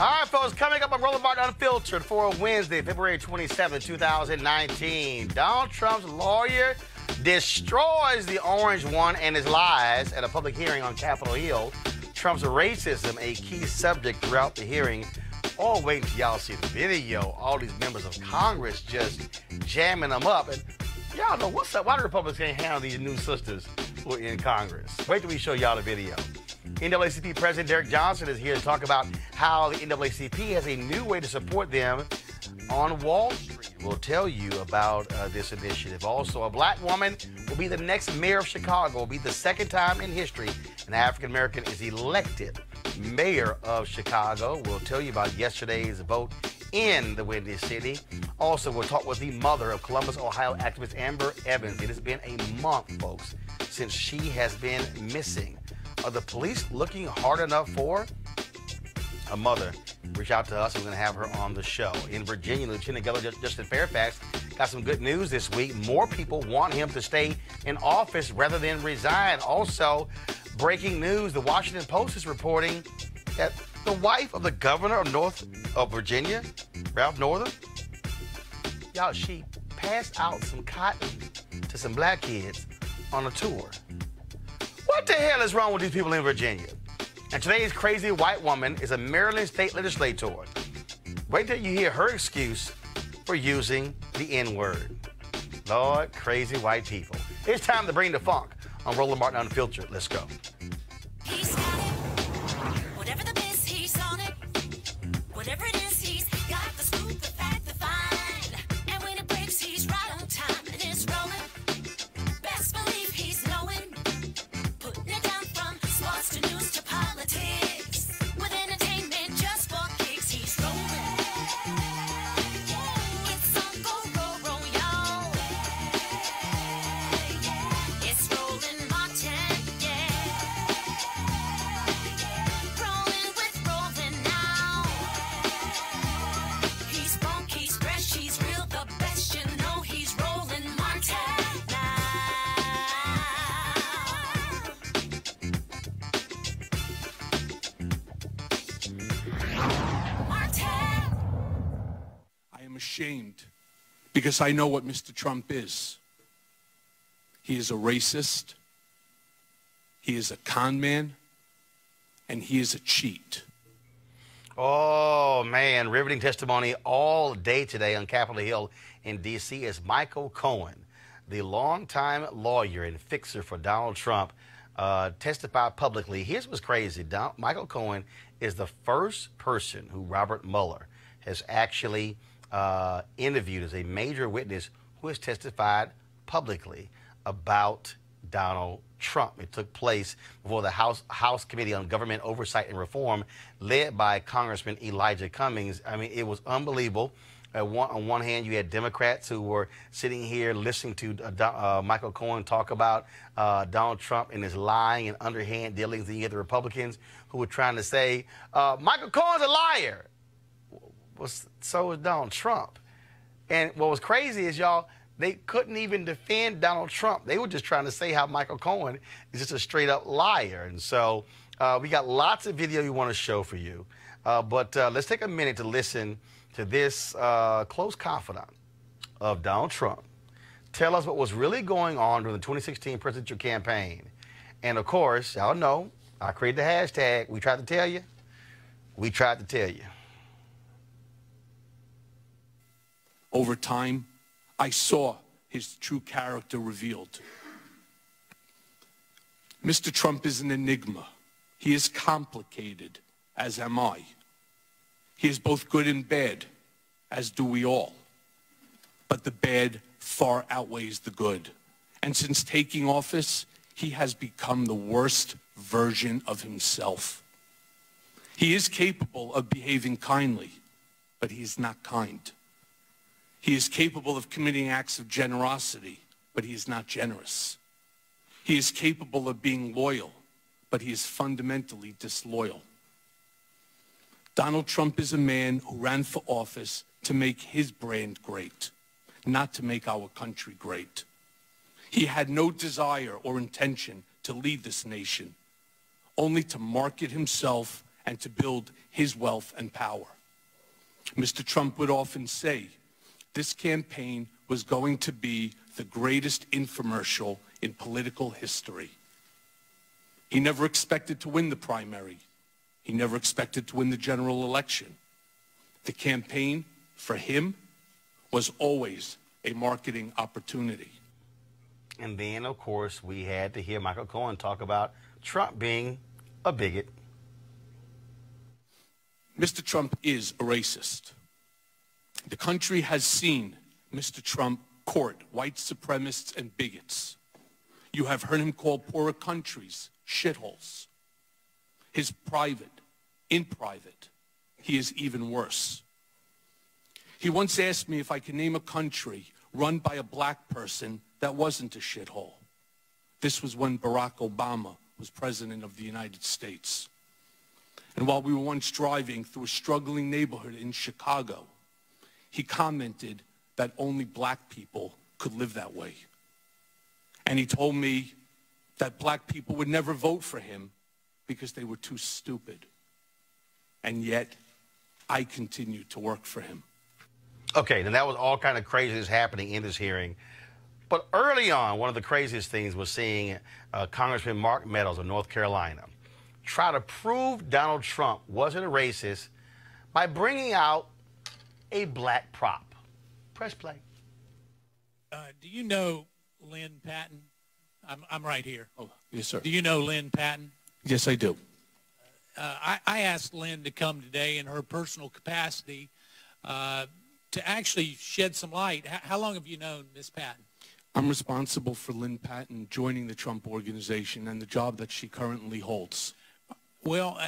All right, folks, coming up on Roland Unfiltered for Wednesday, February 27, 2019. Donald Trump's lawyer destroys the orange one and his lies at a public hearing on Capitol Hill. Trump's racism, a key subject throughout the hearing. Oh, wait until y'all see the video. All these members of Congress just jamming them up. And y'all know what's up. Why the Republicans can't handle these new sisters who are in Congress? Wait till we show y'all the video. NAACP President Derek Johnson is here to talk about how the NAACP has a new way to support them on Wall Street. We'll tell you about this initiative. Also, a black woman will be the next mayor of Chicago. It will be the second time in history an African-American is elected mayor of Chicago. We'll tell you about yesterday's vote in the Windy City. Also, we'll talk with the mother of Columbus, Ohio activist Amber Evans. It has been a month, folks, since she has been missing. Are the police looking hard enough for her? A mother reached out to us, and we're going to have her on the show. In Virginia, Lieutenant Governor Justin Fairfax got some good news this week. More people want him to stay in office rather than resign. Also, breaking news, the Washington Post is reporting that the wife of the governor of Virginia, Ralph Northam, y'all, she passed out some cotton to some black kids on a tour. What the hell is wrong with these people in Virginia? And today's crazy white woman is a Maryland state legislator. Wait till you hear her excuse for using the N-word. Lord, crazy white people. It's time to bring the funk on Roland Martin Unfiltered. Let's go. He's got it. Whatever the biz, he's on it. Whatever it is, he's got the scoop, the fact, the find. And when it breaks, he's right on time and it's rolling. Best believe he's knowing. Putting it down from sports to news to politics. With entertainment just for kicks, he's rolling. It's on go, roll, y'all. It's Roland Martin, yeah. Rolling with Roland now. He's funk, he's fresh, he's real, the best, you know he's Roland Martin now. Martin. I am ashamed because I know what Mr. Trump is. He is a racist, he is a con man, and he is a cheat. Oh, man, riveting testimony all day today on Capitol Hill in D.C. as Michael Cohen, the longtime lawyer and fixer for Donald Trump, testified publicly. Here's what's crazy. Michael Cohen is the first person who Robert Mueller has actually interviewed as a major witness who has testified publicly about Donald Trump. It took place before the House Committee on Government Oversight and Reform, led by Congressman Elijah Cummings. I mean, it was unbelievable. On one hand, you had Democrats who were sitting here listening to Michael Cohen talk about Donald Trump and his lying and underhand dealings. And you had the Republicans who were trying to say, Michael Cohen's a liar. Well, so is Donald Trump. And what was crazy is, y'all, they couldn't even defend Donald Trump. They were just trying to say how Michael Cohen is just a straight-up liar. And so we got lots of video we want to show for you. But let's take a minute to listen to this close confidant of Donald Trump tell us what was really going on during the 2016 presidential campaign. And, of course, y'all know, I created the hashtag, we tried to tell you. We tried to tell you. Over time, I saw his true character revealed. Mr. Trump is an enigma. He is complicated, as am I. He is both good and bad, as do we all. But the bad far outweighs the good. And since taking office, he has become the worst version of himself. He is capable of behaving kindly, but he is not kind. He is capable of committing acts of generosity, but he is not generous. He is capable of being loyal, but he is fundamentally disloyal. Donald Trump is a man who ran for office to make his brand great, not to make our country great. He had no desire or intention to lead this nation, only to market himself and to build his wealth and power. Mr. Trump would often say this campaign was going to be the greatest infomercial in political history. He never expected to win the primary. He never expected to win the general election. The campaign, for him, was always a marketing opportunity. And then, of course, we had to hear Michael Cohen talk about Trump being a bigot. Mr. Trump is a racist. The country has seen Mr. Trump court white supremacists and bigots. You have heard him call poorer countries shitholes. In private, he is even worse. He once asked me if I could name a country run by a black person that wasn't a shithole. This was when Barack Obama was president of the United States. And while we were once driving through a struggling neighborhood in Chicago, he commented that only black people could live that way. And he told me that black people would never vote for him because they were too stupid. And yet, I continued to work for him. Okay, then that was all kind of craziness happening in this hearing. But early on, one of the craziest things was seeing Congressman Mark Meadows of North Carolina try to prove Donald Trump wasn't a racist by bringing out a black prop. Press play. Do you know Lynn Patton? I'm right here. Oh, yes, sir. Do you know Lynn Patton? Yes, I do. I asked Lynn to come today in her personal capacity to actually shed some light. How long have you known Ms. Patton? I'm responsible for Lynn Patton joining the Trump Organization and the job that she currently holds. Well,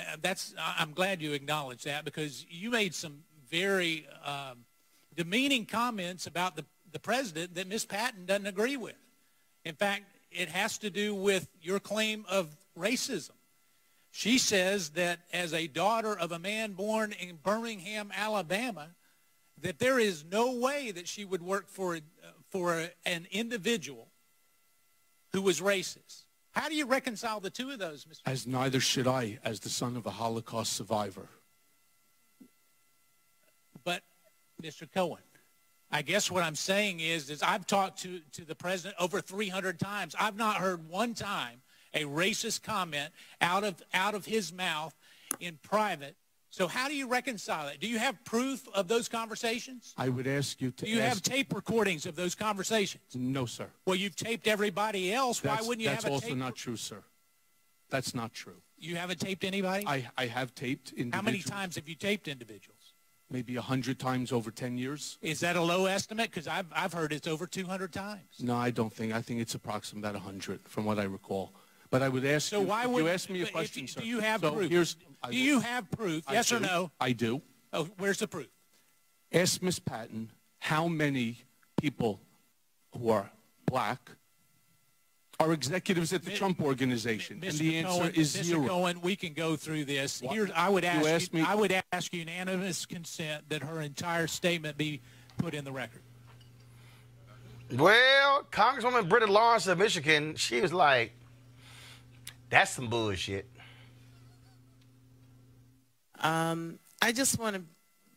I'm glad you acknowledge that, because you made some very demeaning comments about the president that Ms. Patton doesn't agree with. In fact, it has to do with your claim of racism. She says that as a daughter of a man born in Birmingham, Alabama, that there is no way that she would work for an individual who was racist. How do you reconcile the two of those, Mr. As neither should I, as the son of a Holocaust survivor. But, Mr. Cohen, I guess what I'm saying is I've talked to the president over 300 times. I've not heard one time a racist comment out of his mouth in private. So how do you reconcile it? Do you have proof of those conversations? I would ask you to Do you have tape recordings of those conversations? No, sir. Well, you've taped everybody else. Why wouldn't you have a tape? That's also not true, sir. That's not true. You haven't taped anybody? I have taped individuals. How many times have you taped individuals? Maybe 100 times over 10 years. Is that a low estimate? Because I've heard it's over 200 times. No, I don't think. I think it's approximately about 100 from what I recall. But I would ask so you, why would you ask me a question, sir. Do you have so proof? Do you have proof? Yes or no? I do. Oh, where's the proof? Ask Ms. Patton how many people who are black are executives at the Trump Organization, and the answer is zero. Mr. Cohen, we can go through this. Here, I would ask unanimous consent that her entire statement be put in the record. Well, Congresswoman Britta Lawrence of Michigan, she was like, that's some bullshit. I just want to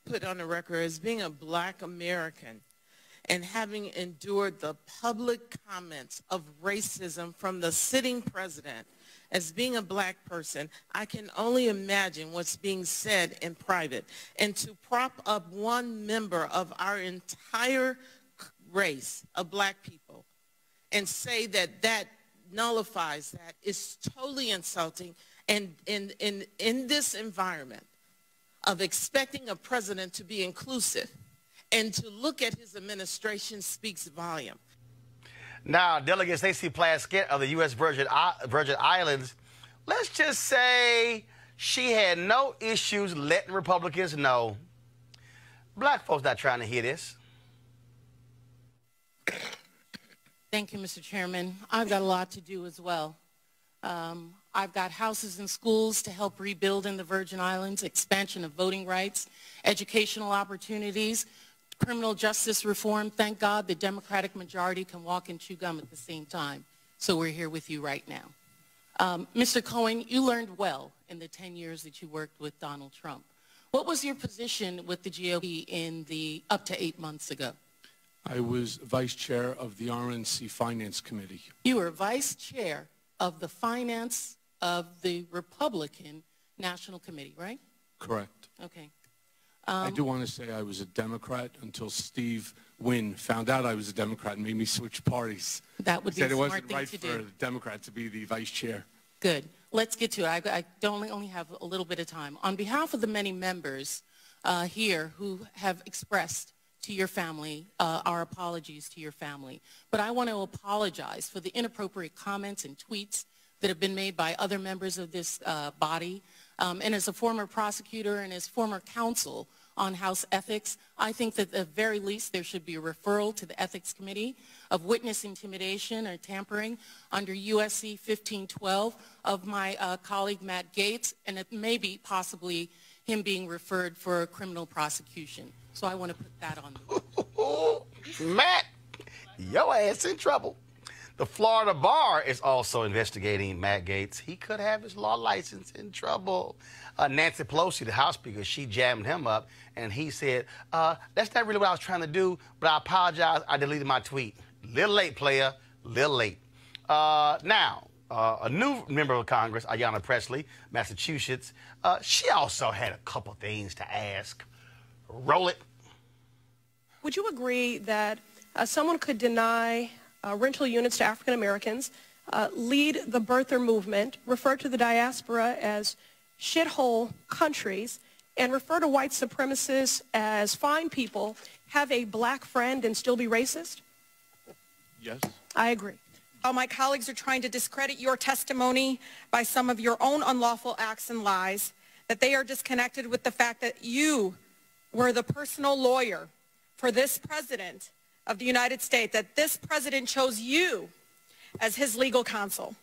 put on the record, as being a black American and having endured the public comments of racism from the sitting president, as being a black person, I can only imagine what's being said in private. And to prop up one member of our entire race of black people and say that that nullifies that is totally insulting. And in this environment of expecting a president to be inclusive and to look at his administration speaks volume. Now, Delegate Stacey Plaskett of the U.S. Virgin Islands, let's just say she had no issues letting Republicans know black folks not trying to hear this. Thank you, Mr. Chairman. I've got a lot to do as well. I've got houses and schools to help rebuild in the Virgin Islands, expansion of voting rights, educational opportunities, criminal justice reform. Thank God the Democratic majority can walk and chew gum at the same time. So we're here with you right now. Mr. Cohen, you learned well in the 10 years that you worked with Donald Trump. What was your position with the GOP in the up to 8 months ago? I was vice chair of the RNC Finance Committee. You were vice chair of the finance of the Republican National Committee, right? Correct. Okay. I do want to say I was a Democrat until Steve Wynn found out I was a Democrat and made me switch parties. That would be a smart thing to do. It wasn't right for the Democrat to be the vice chair. Good. Let's get to it. I only have a little bit of time. On behalf of the many members here who have expressed to your family our apologies to your family, but I want to apologize for the inappropriate comments and tweets that have been made by other members of this body. And as a former prosecutor and as former counsel on House ethics, I think that at the very least there should be a referral to the Ethics Committee of witness intimidation or tampering under USC 1512 of my colleague Matt Gaetz, and it may be possibly him being referred for a criminal prosecution. So I want to put that on the Matt, your ass in trouble. The Florida bar is also investigating Matt Gaetz. He could have his law license in trouble. Nancy Pelosi, the House Speaker, she jammed him up, and he said, that's not really what I was trying to do, but I apologize. I deleted my tweet. Little late, player. Little late. Now, a new member of Congress, Ayanna Pressley, Massachusetts, she also had a couple things to ask. Roll it. Would you agree that someone could deny rental units to African Americans, lead the birther movement, refer to the diaspora as shithole countries, and refer to white supremacists as fine people, have a black friend, and still be racist? Yes. I agree. While my colleagues are trying to discredit your testimony by some of your own unlawful acts and lies, that they are disconnected with the fact that you were the personal lawyer for this president of the United States, that this president chose you as his legal counsel.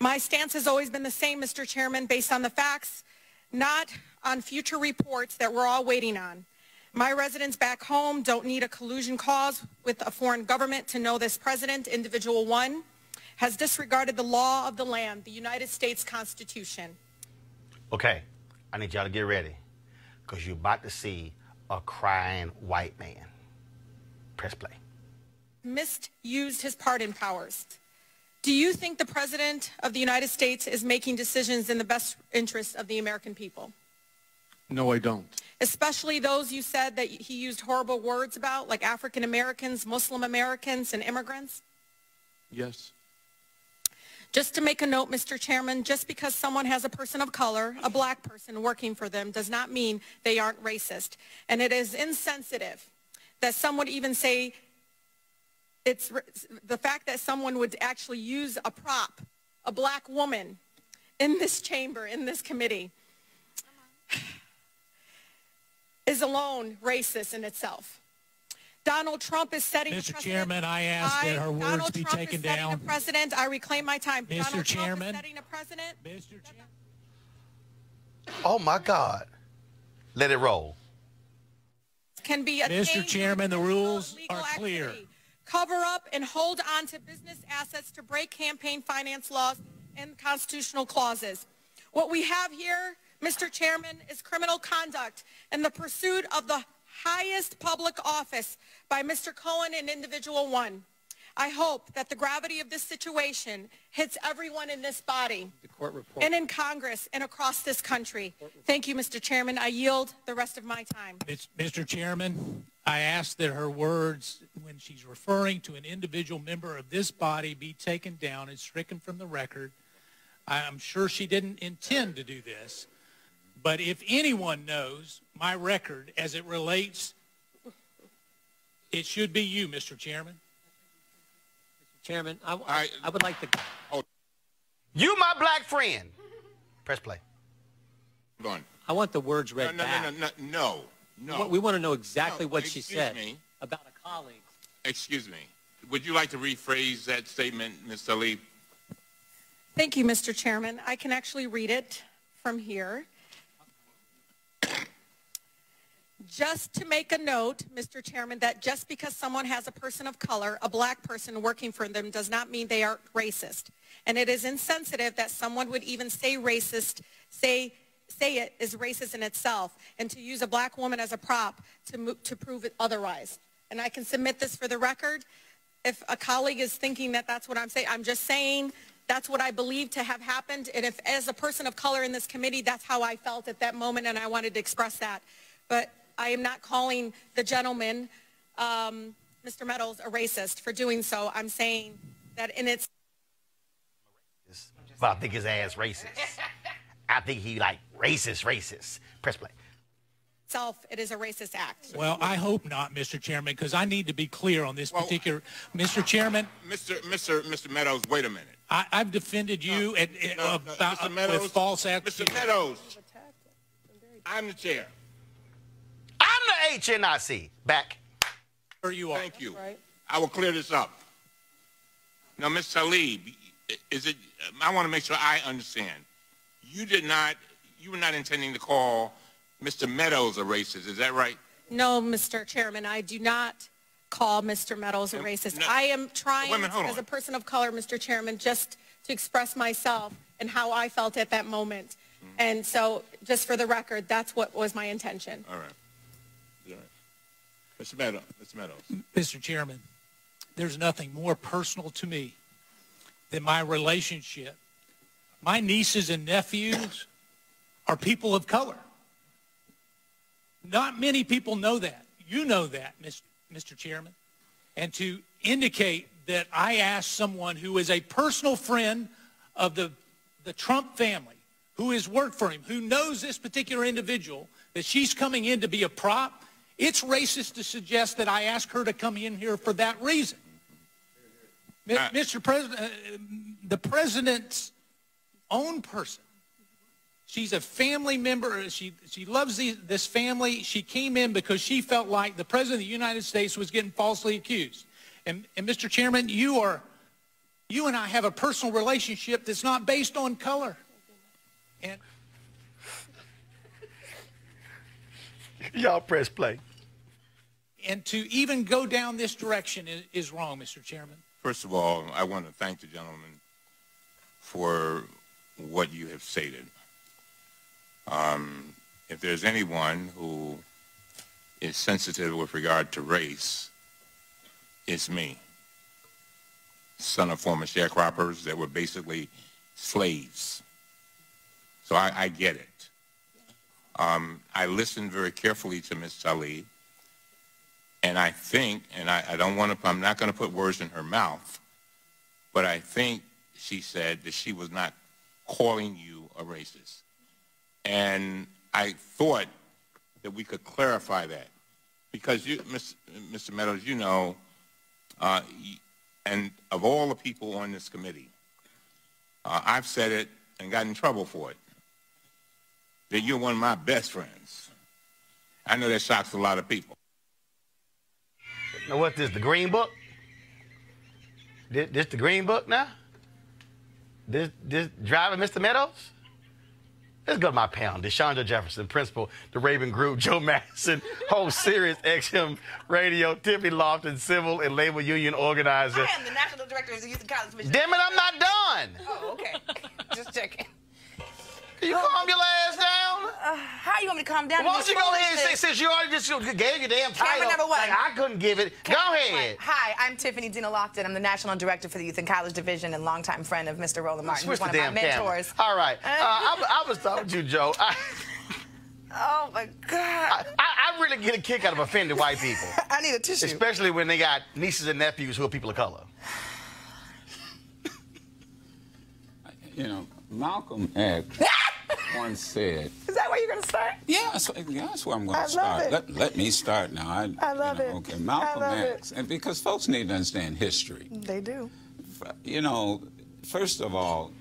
My stance has always been the same, Mr. Chairman, based on the facts, not on future reports that we're all waiting on. My residents back home don't need a collusion clause with a foreign government to know this president, individual one, has disregarded the law of the land, the United States Constitution. Okay, I need y'all to get ready, because you're about to see a crying white man. Press play. Misused his pardon powers. Do you think the President of the United States is making decisions in the best interest of the American people? No, I don't. Especially those you said that he used horrible words about, like African Americans, Muslim Americans, and immigrants? Yes. Just to make a note, Mr. Chairman, just because someone has a person of color, a black person working for them, does not mean they aren't racist. And it is insensitive that some would even say it's the fact that someone would actually use a prop, a black woman, in this chamber, in this committee, is alone racist in itself. Donald Trump is setting Mr. Chairman, I ask that her words be taken down. Donald Trump is setting a precedent. I reclaim my time. Mr. Chairman. Trump is setting a precedent. Mr. Chairman. Oh, my God. Let it roll. Can be Mr. Chairman, the rules are clear. Activity. Cover up and hold on to business assets to break campaign finance laws and constitutional clauses. What we have here, Mr. Chairman, is criminal conduct in the pursuit of the highest public office by Mr. Cohen and individual one. I hope that the gravity of this situation hits everyone in this body and in Congress and across this country. Thank you, Mr. Chairman. I yield the rest of my time. Mr. Chairman, I ask that her words, when she's referring to an individual member of this body, be taken down and stricken from the record. I'm sure she didn't intend to do this, but if anyone knows my record as it relates, it should be you, Mr. Chairman. Chairman, I would like to... You, my black friend. Press play. Hold on. I want the words read back. No. We want to know exactly what she said about a colleague. Excuse me. Would you like to rephrase that statement, Ms. Tlaib? Thank you, Mr. Chairman. I can actually read it from here. just to make a note, Mr. Chairman, that just because someone has a person of color, a black person working for them, does not mean they are racist. And it is insensitive that someone would even say racist, say it is racist in itself, and to use a black woman as a prop to prove it otherwise. And I can submit this for the record. If a colleague is thinking that that's what I'm saying, I'm just saying that's what I believe to have happened. And if, as a person of color in this committee, that's how I felt at that moment, and I wanted to express that. But I am not calling the gentleman, Mr. Meadows, a racist for doing so. I'm saying that in its... But I think his ass racist. I think he like racist. Press play. Itself, it is a racist act. Well, I hope not, Mr. Chairman, because I need to be clear on this particular... Mr. Chairman... Mr. Meadows, wait a minute. I've defended you Mr. Meadows, with false accusations. Mr. Meadows, I'm the chair. I'm the HNIC. Back. Where you are. Thank you. Right. I will clear this up. Now, Ms. Talib, I want to make sure I understand. You were not intending to call Mr. Meadows a racist, is that right? No, Mr. Chairman, I do not call Mr. Meadows a racist. I am trying, as a person of color, Mr. Chairman, just to express myself and how I felt at that moment. And so, just for the record, that's what was my intention. All right. All right. Mr. Meadows. Mr. Chairman, there's nothing more personal to me than my relationship. My nieces and nephews are people of color. Not many people know that. You know that, Mr. Chairman. And to indicate that I asked someone who is a personal friend of the Trump family, who has worked for him, who knows this particular individual, that she's coming in to be a prop, it's racist to suggest that I asked her to come in here for that reason. Mr. President, the president's own person, she's a family member. She loves this family. She came in because she felt like the president of the United States was getting falsely accused. And Mr. Chairman, you and I have a personal relationship that's not based on color. And y'all press play. And to even go down this direction is wrong, Mr. Chairman. First of all, I want to thank the gentleman for what you have stated. If there's anyone who is sensitive with regard to race, it's me. Son of former sharecroppers that were basically slaves. So I get it. I listened very carefully to Ms. Talib, and I think, and I'm not going to put words in her mouth, but I think she said that she was not calling you a racist. And I thought that we could clarify that, because you, Mr. Meadows, you know, and of all the people on this committee, I've said it and got in trouble for it, that you're one of my best friends. I know that shocks a lot of people. Now what's this, the Green Book? This the Green Book now? This driving Mr. Meadows? Let's go to my panel. DeShondra Jefferson, Principal, the Raven Group, Joe Madison, host Sirius XM Radio, Tiffany Lofton, Civil and Labor Union Organizer. I am the National Director of the Youth and College Mission. Damn it, I'm not done. Oh, okay. Just checking. Can you calm your ass down? How you want me to calm down? Why don't you go ahead and say, since you already just gave your damn title, number one. like I couldn't give it. Go ahead. Hi, I'm Tiffany Dina Lofton. I'm the National Director for the Youth and College Division and longtime friend of Mr. Roland Martin, who's one of my mentors. All right. I was talking to you, Joe. Oh, my God. I really get a kick out of offended white people. I need a tissue. Especially when they got nieces and nephews who are people of color. You know, Malcolm X once said... Is that where you're going to start? Yeah, that's where I'm going to start. Let me start now. I love it. Okay, Malcolm X. And because folks need to understand history. They do. You know, first of all,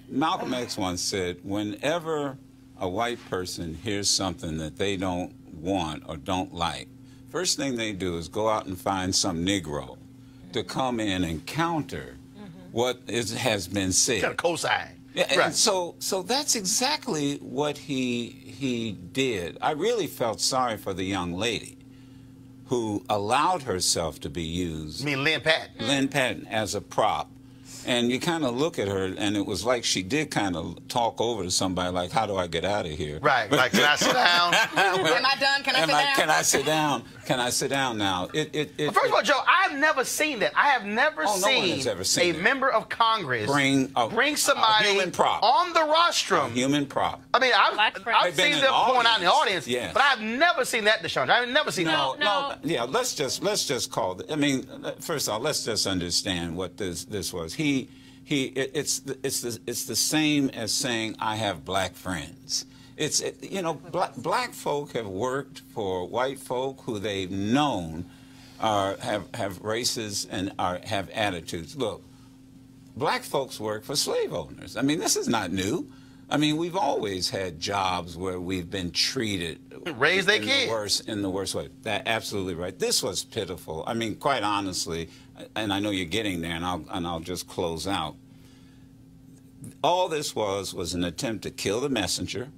Malcolm X once said, whenever a white person hears something that they don't want or don't like, first thing they do is go out and find some Negro to come in and counter what has been said. Kind of cosign. Yeah, right. And so that's exactly what he he did, I really felt sorry for the young lady who allowed herself to be used. You mean Lynn Patton? Lynn Patton as a prop. And you kind of look at her, and it was like she did kind of talk over to somebody, like, how do I get out of here? Right, like, can I sit down? Am I done? Can I sit down? Can I sit down? Can I sit down now? First of all, Joe, I've never seen that. I have never seen a member of Congress bring somebody a human prop on the rostrum. A human prop. I mean, I've seen them point out in the audience, yes. but I've never seen that, Deshaun. I've never seen that. No. Yeah, let's just call it. I mean, first of all, let's just understand what this was. It's the same as saying I have black friends. Black folk have worked for white folk who they've known have races and have attitudes. Look, black folks work for slave owners. I mean, this is not new. I mean, we've always had jobs where we've been treated raise their kids in the worst way. That's absolutely right. This was pitiful. I mean, quite honestly, and I know you're getting there, and I'll just close out. All this was an attempt to kill the messenger.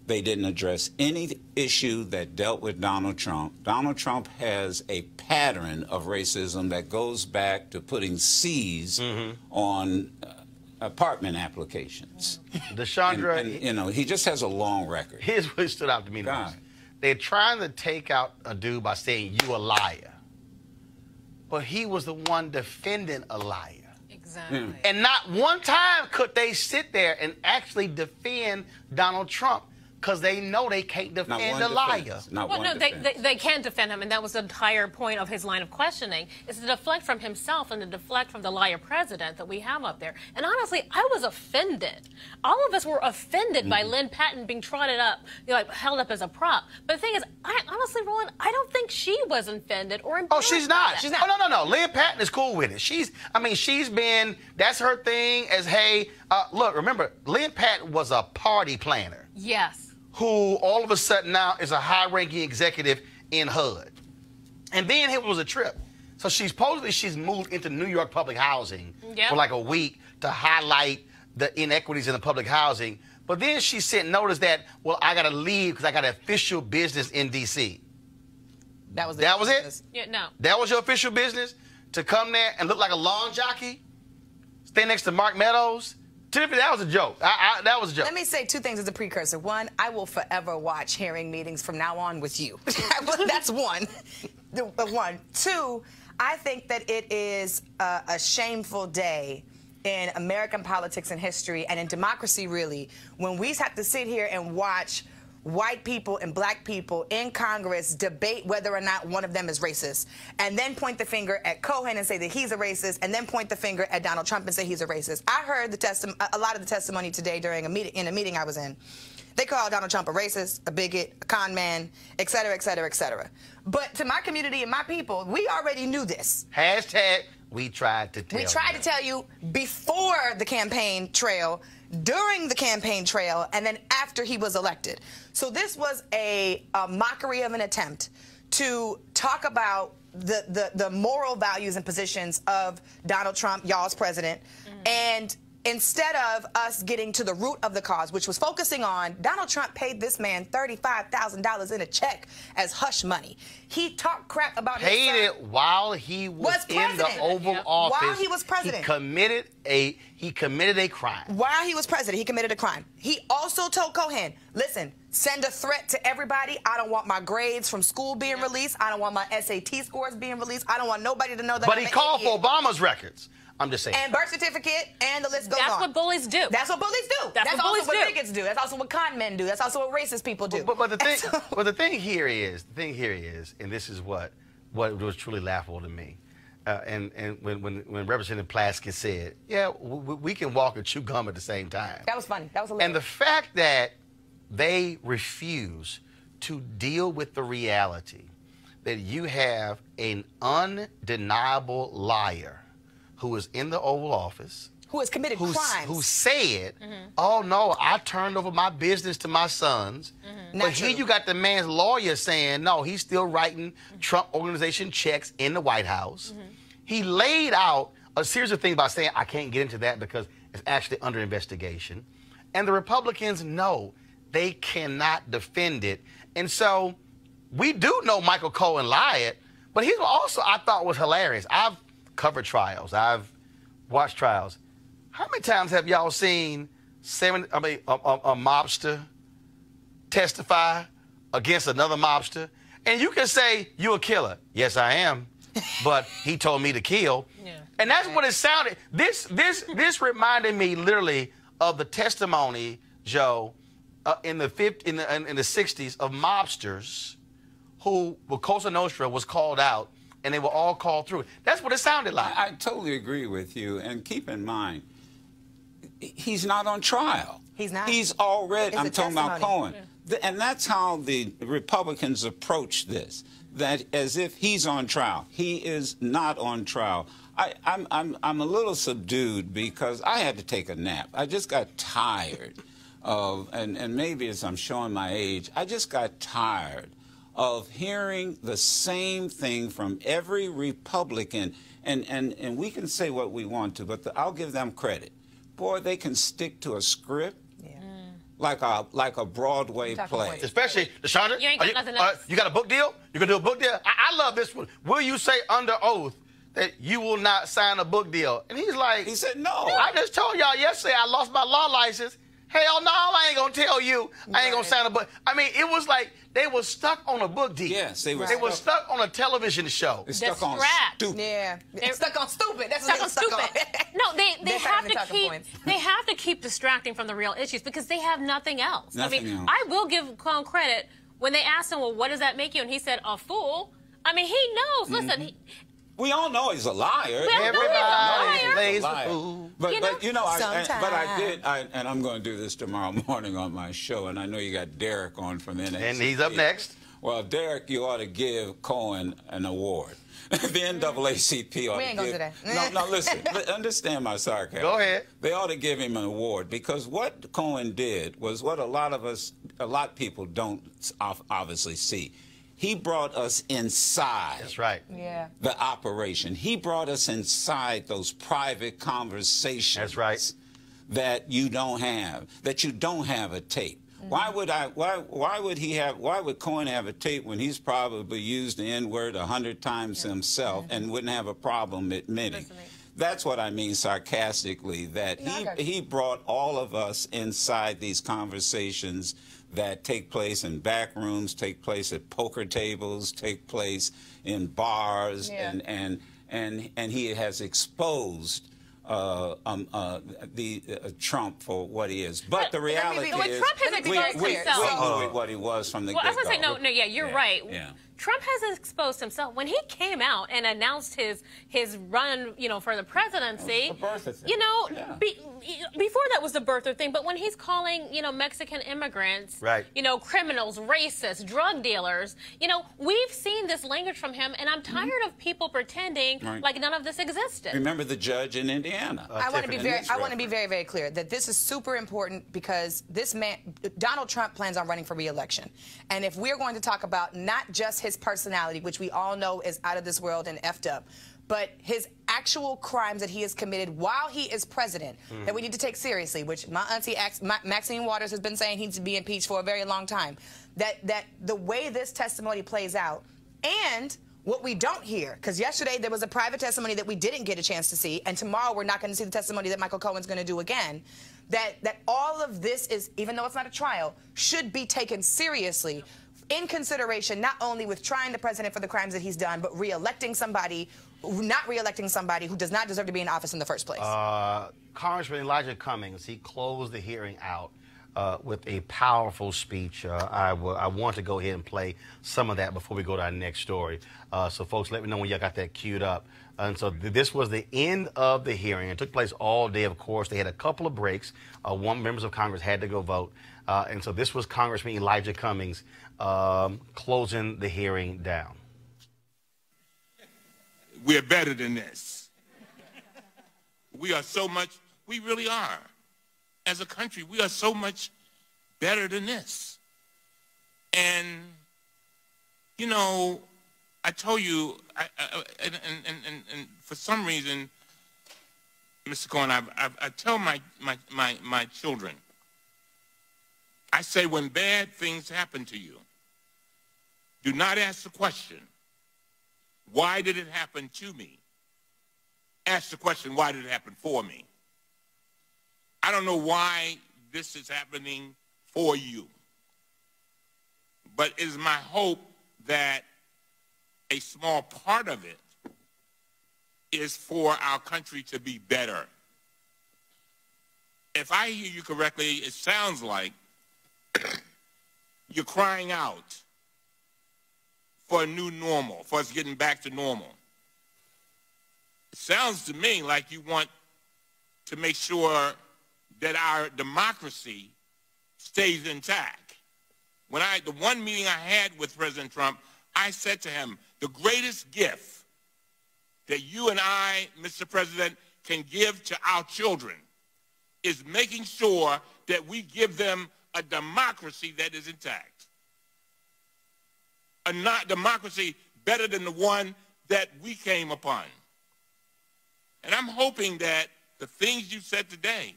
They didn't address any issue that dealt with Donald Trump. Donald Trump has a pattern of racism that goes back to putting C's on apartment applications. Deshandra, and he just has a long record. Here's what stood out to me most. They're trying to take out a dude by saying you a liar, but he was the one defending a liar. Exactly. And not one time could they sit there and actually defend Donald Trump, because they know they can't defend a liar. Well, no, they can defend him, and that was the entire point of his line of questioning, is to deflect from himself and to deflect from the liar president that we have up there. And honestly, I was offended. All of us were offended by Lynn Patton being trotted up, held up as a prop. But the thing is, honestly, Roland, I don't think she was offended or embarrassed. Oh, she's not. She's not. Oh, no. Lynn Patton is cool with it. She's been, that's her thing as, hey, look, remember, Lynn Patton was a party planner. Yes. Who all of a sudden now is a high-ranking executive in HUD. And then it was a trip. So she's moved into New York public housing for like a week to highlight the inequities in the public housing. But then she sent notice that, well, I got to leave because I got official business in D.C. That was it? Yeah, no. That was your official business? To come there and look like a lawn jockey? Stand next to Mark Meadows? Tiffany, that was a joke. That was a joke. Let me say two things as a precursor. One, I will forever watch hearing meetings from now on with you. That's one. One. Two, I think that it is a shameful day in American politics and history and in democracy, really, when we have to sit here and watch white people and black people in Congress debate whether or not one of them is racist, and then point the finger at Cohen and say that he's a racist, and then point the finger at Donald Trump and say he's a racist. I heard a lot of the testimony today during a meeting I was in. They called Donald Trump a racist, a bigot, a con man, et cetera, et cetera, et cetera. But to my community and my people, we already knew this. Hashtag we tried to tell you. We tried to tell you before the campaign trail, during the campaign trail, and then after he was elected. So this was a mockery of an attempt to talk about the moral values and positions of Donald Trump, y'all's president, and instead of us getting to the root of the cause, which was focusing on Donald Trump paid this man $35,000 in a check as hush money. He talked crap about his son. Paid it while he was in the Oval Office. While he was president. He committed a crime. While he was president, he committed a crime. He also told Cohen, listen, send a threat to everybody. I don't want my grades from school being released. I don't want my SAT scores being released. I don't want nobody to know that But he called for Obama's records. I'm just saying. And birth certificate, and the list goes on. That's what bullies do. That's what bullies do. That's also what bigots do. That's also what con men do. That's also what racist people do. But the thing here is, and this is what was truly laughable to me, and when Representative Plaskett said, yeah, we can walk and chew gum at the same time. That was funny. That was hilarious. And the fact that they refuse to deal with the reality that you have an undeniable liar who is in the Oval Office, who has committed crimes, who said, oh, no, I turned over my business to my sons. But here you got the man's lawyer saying, no, he's still writing Trump Organization checks in the White House. He laid out a series of things by saying, I can't get into that because it's actually under investigation. And the Republicans know they cannot defend it. And so we do know Michael Cohen lied, but he also, I thought, was hilarious. I've covered trials. I've watched trials. How many times have y'all seen a mobster testify against another mobster? And you can say, you a killer. Yes, I am. But he told me to kill. Yeah. And that's what it sounded. This reminded me literally of the testimony, Joe, in the 60s of mobsters who, Cosa Nostra was called out, and they were all called through. That's what it sounded like. I totally agree with you. And keep in mind, he's not on trial. He's not. He's already, I'm talking about Cohen. Yeah. And that's how the Republicans approach this, that as if he's on trial. He is not on trial. I'm a little subdued because I had to take a nap. I just got tired of, and maybe as I'm showing my age, I just got tired of hearing the same thing from every Republican. And we can say what we want to, but I'll give them credit. Boy, they can stick to a script. Like a Broadway play. Especially, Deshandra, you ain't got nothing else. You got a book deal? You gonna do a book deal? I love this one. Will you say under oath that you will not sign a book deal? And he's like, he said no. I just told y'all yesterday I lost my law license. Hell no, I ain't gonna tell you. I ain't gonna sign a book. I mean, it was like they were stuck on a book deal. Yes, they were. They were stuck on a television show. They're stuck on stupid. Yeah, they're stuck on stupid. That's what they're stuck on. No, they have to keep distracting from the real issues because they have nothing else. Nothing else. I will give Cohen credit when they asked him, well, what does that make you? And he said, a fool. I mean, he knows. Listen, we all know he's a liar. Everybody plays a fool. But and I'm going to do this tomorrow morning on my show, and I know you got Derek on from NAACP. And he's up next. Well, Derek, you ought to give Cohen an award. The NAACP ought to give. No, listen. Understand my sarcasm. Go ahead. They ought to give him an award because what Cohen did was what a lot of people don't obviously see. He brought us inside. That's right. Yeah. The operation. He brought us inside those private conversations. That's right. That you don't have. That you don't have a tape. Why would Cohen have a tape when he's probably used the N-word 100 times himself and wouldn't have a problem admitting? That's what I mean sarcastically, that he brought all of us inside these conversations that take place in back rooms, take place at poker tables, take place in bars, and he has exposed Trump for what he is. But the reality is, Trump has exposed himself. We knew what he was from the get-go. I was going to say, no, you're right. Yeah. Trump has exposed himself. When he came out and announced his run, for the presidency, before that was the birther thing, but when he's calling, Mexican immigrants, criminals, racists, drug dealers, we've seen this language from him, and I'm tired of people pretending like none of this existed. Remember the judge in Indiana. I want to be very, very clear that this is super important because this man, Donald Trump, plans on running for re-election. And if we're going to talk about not just his personality, which we all know is out of this world and effed up, but his actual crimes that he has committed while he is president that we need to take seriously, which my auntie Maxine Waters has been saying he needs to be impeached for a very long time, that the way this testimony plays out and what we don't hear, because yesterday there was a private testimony that we didn't get a chance to see, and tomorrow we're not going to see the testimony that Michael Cohen's going to do again, that all of this is, even though it's not a trial, should be taken seriously in consideration, not only with trying the president for the crimes that he's done, but re-electing somebody, not re-electing somebody who does not deserve to be in office in the first place. Congressman Elijah Cummings, he closed the hearing out with a powerful speech. I want to go ahead and play some of that before we go to our next story. So, folks, let me know when y'all got that queued up. And so this was the end of the hearing. It took place all day, of course. They had a couple of breaks. Members of Congress had to go vote. And so this was Congressman Elijah Cummings closing the hearing down. We're better than this. We are so much, we really are. As a country, we are so much better than this. And, I told you, and for some reason, Mr. Cohen, I tell my children, I say when bad things happen to you, do not ask the question, why did it happen to me? Ask the question, why did it happen for me? I don't know why this is happening for you, but it is my hope that a small part of it is for our country to be better. If I hear you correctly, it sounds like you're crying out for a new normal, for us getting back to normal. It sounds to me like you want to make sure that our democracy stays intact. The one meeting I had with President Trump, I said to him, the greatest gift that you and I, Mr. President, can give to our children is making sure that we give them a democracy that is intact. A democracy better than the one that we came upon. And I'm hoping that the things you said today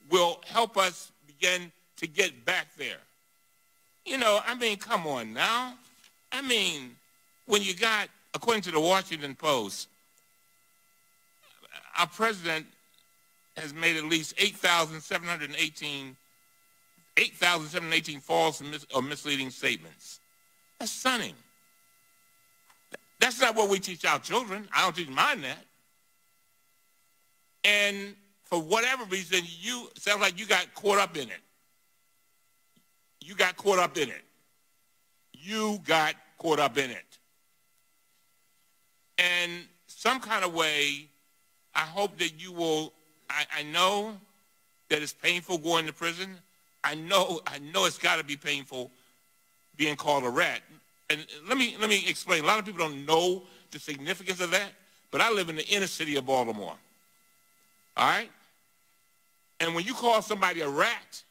will help us begin to get back there. You know, I mean, come on now. I mean, when you got, according to the Washington Post, our president has made at least 8,718 false or misleading statements. That's stunning. That's not what we teach our children. I don't teach mine that. And for whatever reason, sounds like you got caught up in it. You got caught up in it. You got caught up in it. And some kind of way, I hope that you will, I know that it's painful going to prison. I know it's got to be painful being called a rat. And let me explain. A lot of people don't know the significance of that, but I live in the inner city of Baltimore. All right? And when you call somebody a rat,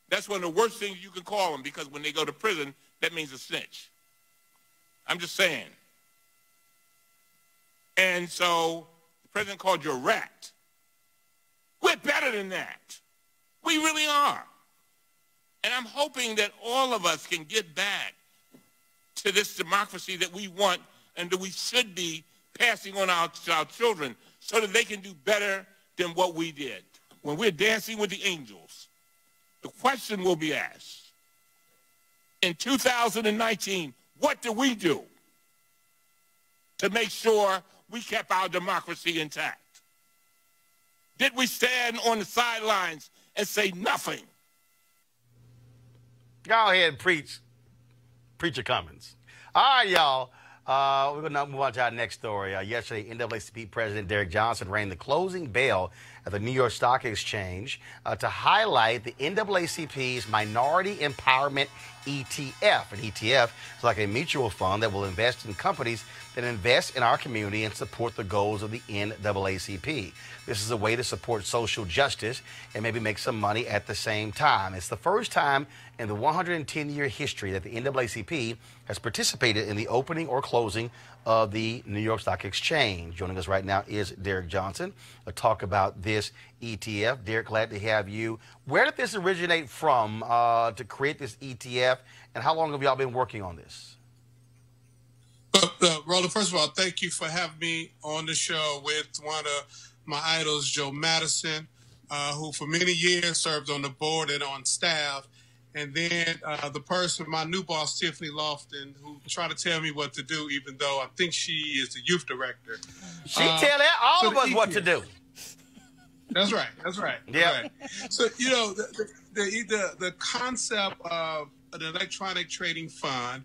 that's one of the worst things you can call them, because when they go to prison, that means a snitch. I'm just saying. And so the president called you a rat. We're better than that. We really are. And I'm hoping that all of us can get back to this democracy that we want and that we should be passing on to our children so that they can do better than what we did. When we're dancing with the angels, the question will be asked, in 2019, what did we do to make sure we kept our democracy intact? Did we stand on the sidelines and say nothing? Go ahead and preach your comments. All right, y'all. We're going to move on to our next story. Yesterday, NAACP President Derek Johnson rang the closing bell at the New York Stock Exchange to highlight the NAACP's Minority Empowerment ETF. An ETF is like a mutual fund that will invest in companies that invest in our community and support the goals of the NAACP. This is a way to support social justice and maybe make some money at the same time. It's the first time in the 110-year history that the NAACP has participated in the opening or closing of the New York Stock Exchange. Joining us right now is Derek Johnson to talk about this ETF. Derek, glad to have you. Where did this originate from to create this ETF, and how long have y'all been working on this? Roland, first of all, thank you for having me on the show with one of my idols, Joe Madison, who for many years served on the board and on staff. And then my new boss, Tiffany Lofton, who tried to tell me what to do, even though I think she is the youth director. She tell all of us what to do. That's right. Yeah. Right. So, you know, the concept of an electronic trading fund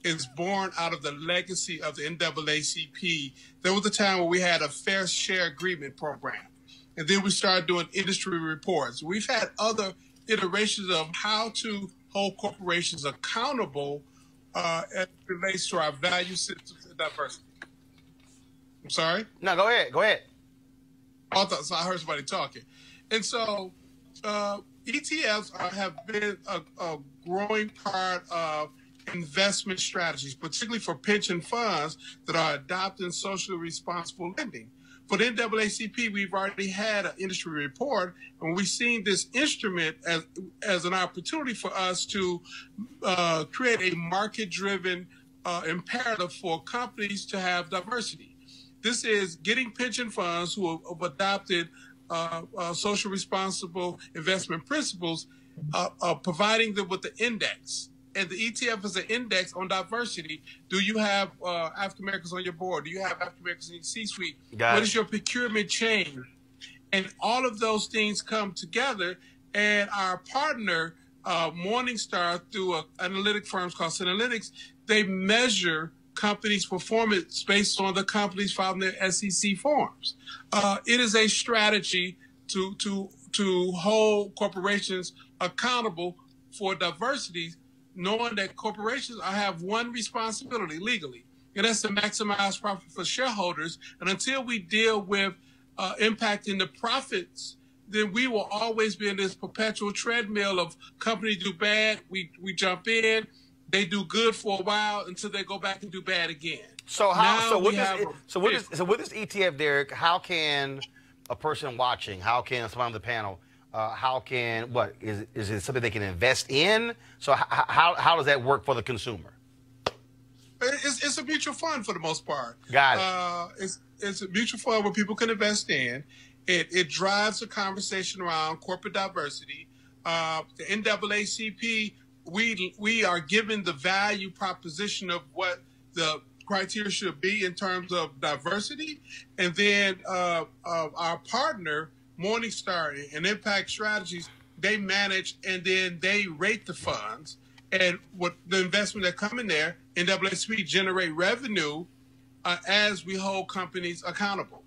is born out of the legacy of the NAACP. There was a time where we had a fair share agreement program, and then we started doing industry reports. We've had other iterations of how to hold corporations accountable as it relates to our value systems and diversity. I'm sorry? No, go ahead. I heard somebody talking. And so ETFs have been a growing part of investment strategies, particularly for pension funds that are adopting socially responsible lending. For the NAACP, we've already had an industry report, and we've seen this instrument as an opportunity for us to create a market-driven imperative for companies to have diversity. This is getting pension funds who have adopted social responsible investment principles, providing them with the index. And the ETF is an index on diversity. Do you have African Americans on your board? Do you have African Americans in your C-suite? What is your procurement chain? And all of those things come together. And our partner, Morningstar, through an analytic firm called Synalytics, they measure companies' performance based on the companies filing their SEC forms. It is a strategy to hold corporations accountable for diversity, knowing that corporations have one responsibility legally, and that's to maximize profit for shareholders. And until we deal with impacting the profits, then we will always be in this perpetual treadmill of companies do bad, we jump in, they do good for a while until they go back and do bad again. So with this ETF, Derek, how can a person watching, how can someone on the panel, is it something they can invest in? So how does that work for the consumer? It's a mutual fund for the most part. Got it. It's a mutual fund where people can invest in. It drives a conversation around corporate diversity. The NAACP, we are given the value proposition of what the criteria should be in terms of diversity, and then our partner, Morningstar and Impact Strategies, they manage and then they rate the funds, and what the investment that come in there, NAACP generate revenue as we hold companies accountable.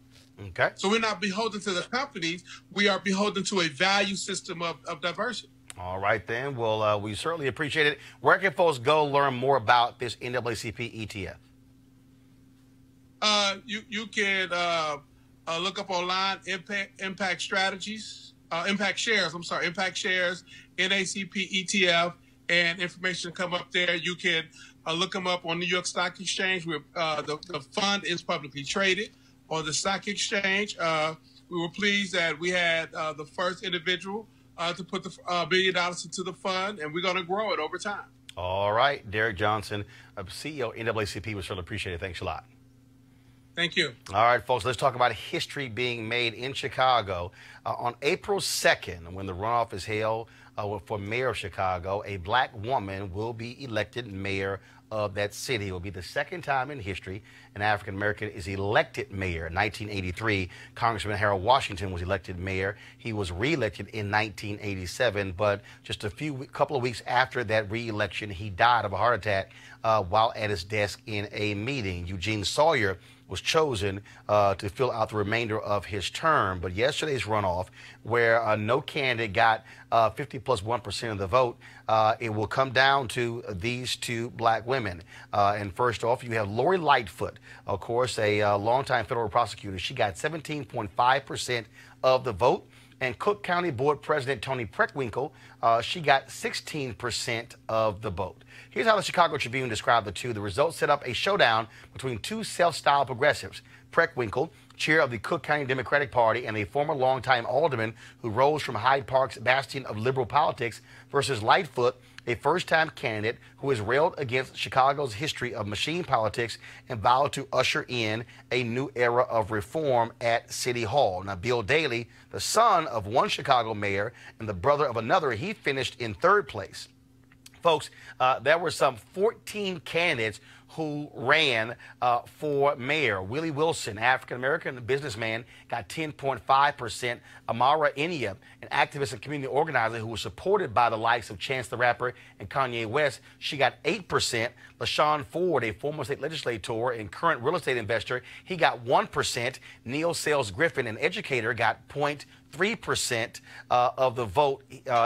Okay. So we're not beholden to the companies, we are beholden to a value system of diversity. All right, then. Well, we certainly appreciate it. Where can folks go learn more about this NAACP ETF? You can look up online Impact Strategies, Impact Shares, NAACP ETF, and information come up there. You can look them up on New York Stock Exchange. The fund is publicly traded on the stock exchange. We were pleased that we had the first individual to put the $1 billion into the fund, and we're going to grow it over time. All right. Derek Johnson, CEO NAACP, we certainly appreciate it. Thanks a lot. Thank you. All right, folks, let's talk about history being made in Chicago. On April 2nd, when the runoff is held for mayor of Chicago, a black woman will be elected mayor of that city. It will be the second time in history an African-American is elected mayor. In 1983, Congressman Harold Washington was elected mayor. He was reelected in 1987, but just a couple of weeks after that reelection, he died of a heart attack while at his desk in a meeting. Eugene Sawyer was chosen to fill out the remainder of his term. But yesterday's runoff, where no candidate got 50 plus 1% of the vote, it will come down to these two black women. And first off, you have Lori Lightfoot, of course, a longtime federal prosecutor. She got 17.5% of the vote. And Cook County Board President Toni Preckwinkle, she got 16% of the vote. Here's how the Chicago Tribune described the two. The results set up a showdown between two self-styled progressives. Preckwinkle, chair of the Cook County Democratic Party and a former longtime alderman who rose from Hyde Park's bastion of liberal politics, versus Lightfoot, a first-time candidate who has railed against Chicago's history of machine politics and vowed to usher in a new era of reform at City Hall. Now, Bill Daley, the son of one Chicago mayor and the brother of another, he finished in third place. Folks, there were some 14 candidates who ran for mayor. Willie Wilson, African-American businessman, got 10.5%. Amara Enya, an activist and community organizer who was supported by the likes of Chance the Rapper and Kanye West, she got 8%. LaShawn Ford, a former state legislator and current real estate investor, he got 1%. Neil Sales Griffin, an educator, got 0.3% of the vote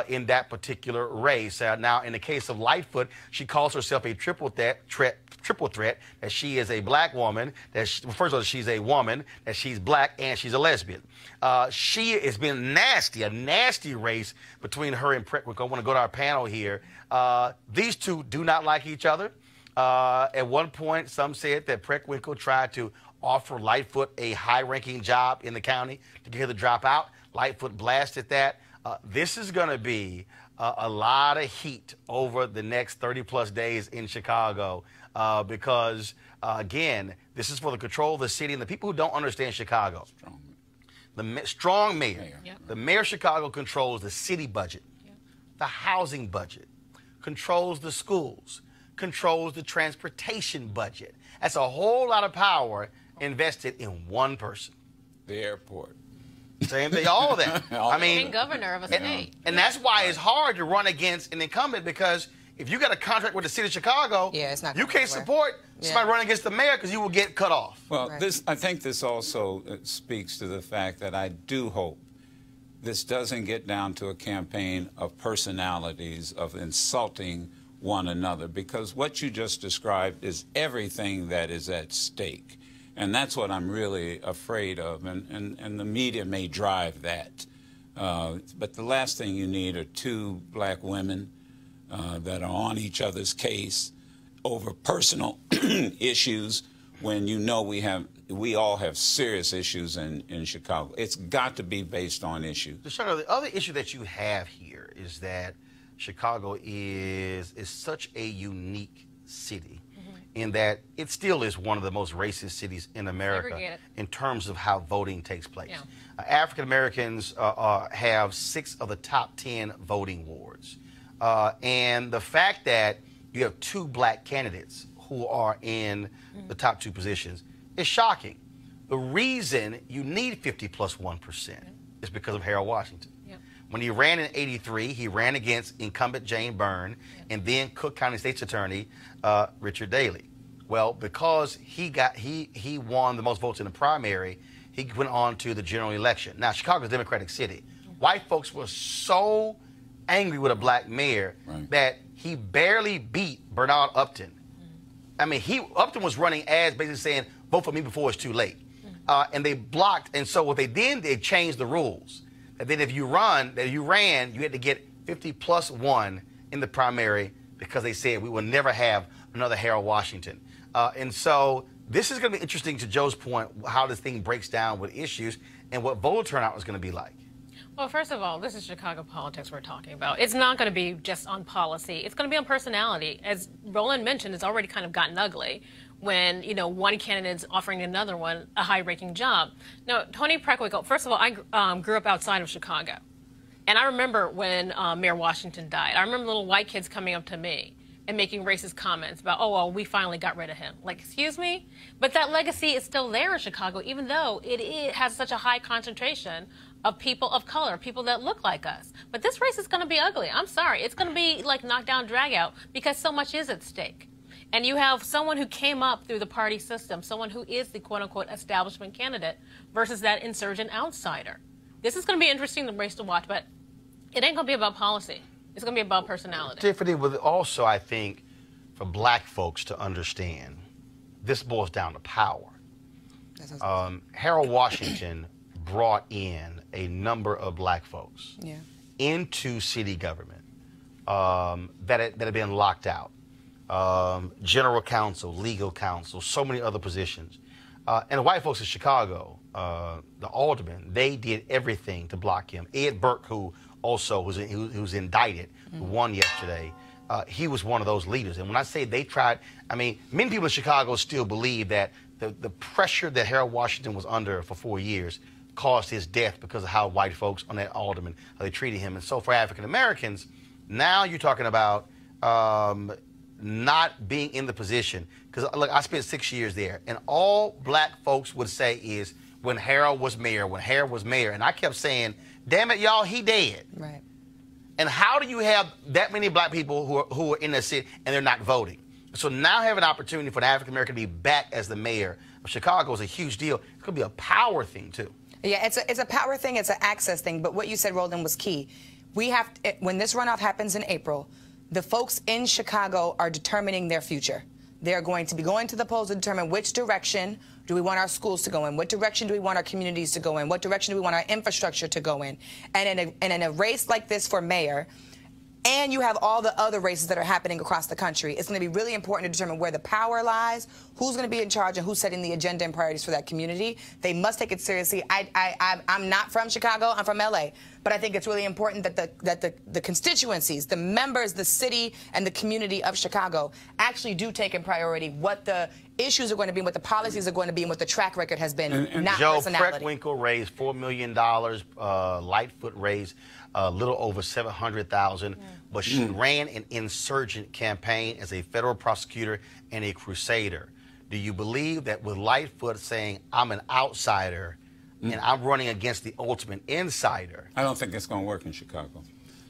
in that particular race. Now, in the case of Lightfoot, she calls herself a triple threat, that she is a black woman, that she, first of all, she's a woman, that she's black, and she's a lesbian. It's been a nasty race between her and Preckwinkle. I want to go to our panel here. These two do not like each other. At one point, some said that Preckwinkle tried to offer Lightfoot a high-ranking job in the county to get her to drop out. Lightfoot blasted that. This is going to be a lot of heat over the next 30-plus days in Chicago because, again, this is for the control of the city and the people who don't understand Chicago. The strong mayor. Yep. The mayor of Chicago controls the city budget, the housing budget, controls the schools, controls the transportation budget. That's a whole lot of power invested in one person. The airport. Same thing, all of that. I mean, being governor of a state. And that's why it's hard to run against an incumbent, because if you got a contract with the city of Chicago, you can't support somebody running against the mayor because you will get cut off. Well, I think this also speaks to the fact that I do hope this doesn't get down to a campaign of personalities, of insulting one another, because what you just described is everything that is at stake. And that's what I'm really afraid of, and the media may drive that. But the last thing you need are two black women that are on each other's case over personal issues when you know we all have serious issues in Chicago. It's got to be based on issues. The other issue that you have here is that Chicago is such a unique city in that it still is one of the most racist cities in America in terms of how voting takes place. African Americans have 6 of the top 10 voting wards. And the fact that you have 2 black candidates who are in the top 2 positions is shocking. The reason you need 50 plus 1% is because of Harold Washington. When he ran in '83, he ran against incumbent Jane Byrne and then Cook County State's Attorney Richard Daley. Well, because he won the most votes in the primary, he went on to the general election. Now, Chicago's a Democratic city. White folks were so angry with a black mayor that he barely beat Bernard Upton. I mean, Upton was running ads basically saying, vote for me before it's too late. And they blocked, and so what they did, they changed the rules. And then if you ran, you had to get 50 plus 1 in the primary because they said we will never have another Harold Washington. And so this is going to be interesting, to Joe's point, how this thing breaks down with issues and what voter turnout is going to be like. Well, first of all, this is Chicago politics we're talking about. It's not going to be just on policy. It's going to be on personality. As Roland mentioned, it's already kind of gotten ugly when, you know, one candidate's offering another one a high-ranking job. Now, Tony Preckwinkle, first of all, I grew up outside of Chicago. And I remember when Mayor Washington died. I remember little white kids coming up to me and making racist comments about, oh, well, we finally got rid of him. Like, excuse me? But that legacy is still there in Chicago, even though it has such a high concentration of people of color, people that look like us. But this race is going to be ugly. I'm sorry. It's going to be like knockdown, drag out, because so much is at stake. And you have someone who came up through the party system, someone who is the quote-unquote establishment candidate versus that insurgent outsider. This is going to be interesting, the race to watch, but it ain't going to be about policy. It's going to be about personality. Tiffany, but also I think for black folks to understand, this boils down to power. Harold Washington brought in a number of black folks into city government that had been locked out. General counsel, legal counsel, so many other positions. And the white folks in Chicago, the aldermen, they did everything to block him. Ed Burke, who also was indicted, who won yesterday, he was one of those leaders. And when I say they tried, I mean, many people in Chicago still believe that the pressure that Harold Washington was under for 4 years caused his death because of how white folks on that alderman, how they treated him. And so for African Americans, now you're talking about not being in the position. Because, look, I spent 6 years there, and all black folks would say is when Harold was mayor, and I kept saying, damn it, y'all, he dead. Right. And how do you have that many black people who are in the city and they're not voting? So now have an opportunity for an African American to be back as the mayor of Chicago is a huge deal. It's going to be a power thing, too. Yeah, it's a power thing, it's an access thing, but what you said, Roland, was key. We have to, when this runoff happens in April, the folks in Chicago are determining their future. They're going to be going to the polls to determine which direction do we want our schools to go in, what direction do we want our communities to go in, what direction do we want our infrastructure to go in. And in a race like this for mayor, and you have all the other races that are happening across the country. It's going to be really important to determine where the power lies, who's going to be in charge, and who's setting the agenda and priorities for that community. They must take it seriously. I'm not from Chicago. I'm from L.A., but I think it's really important that the constituencies, the members, the city, and the community of Chicago actually do take in priority what the issues are going to be, what the policies are going to be, and what the track record has been, not Joe personality. Preckwinkle raised $4 million. Lightfoot raised a little over $700,000, but she ran an insurgent campaign as a federal prosecutor and a crusader. Do you believe that with Lightfoot saying, I'm an outsider and I'm running against the ultimate insider? I don't think it's going to work in Chicago.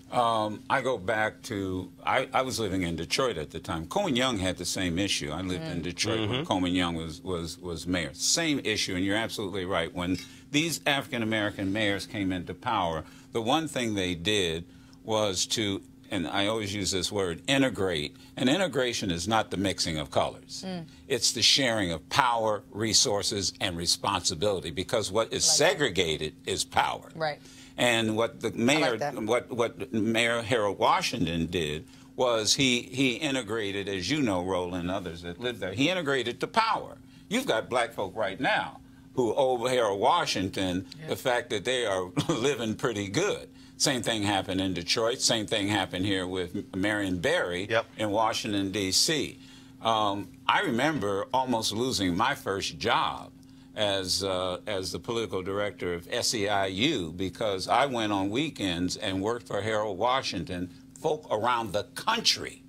I go back to, I was living in Detroit at the time. Cohen Young had the same issue. I lived in Detroit when Cohen Young was mayor. Same issue, and you're absolutely right. When these African-American mayors came into power, the one thing they did was to, and I always use this word, integrate. And integration is not the mixing of colors. It's the sharing of power, resources, and responsibility, because what is segregated is power. Right. And what the mayor, what Mayor Harold Washington did was he integrated, as you know, Roland, and others that live there, he integrated the power. You've got black folk right now who owe Harold Washington the fact that they are living pretty good. Same thing happened in Detroit. Same thing happened here with Marion Barry in Washington, D.C. I remember almost losing my first job as the political director of SEIU, because I went on weekends and worked for Harold Washington. Folk around the country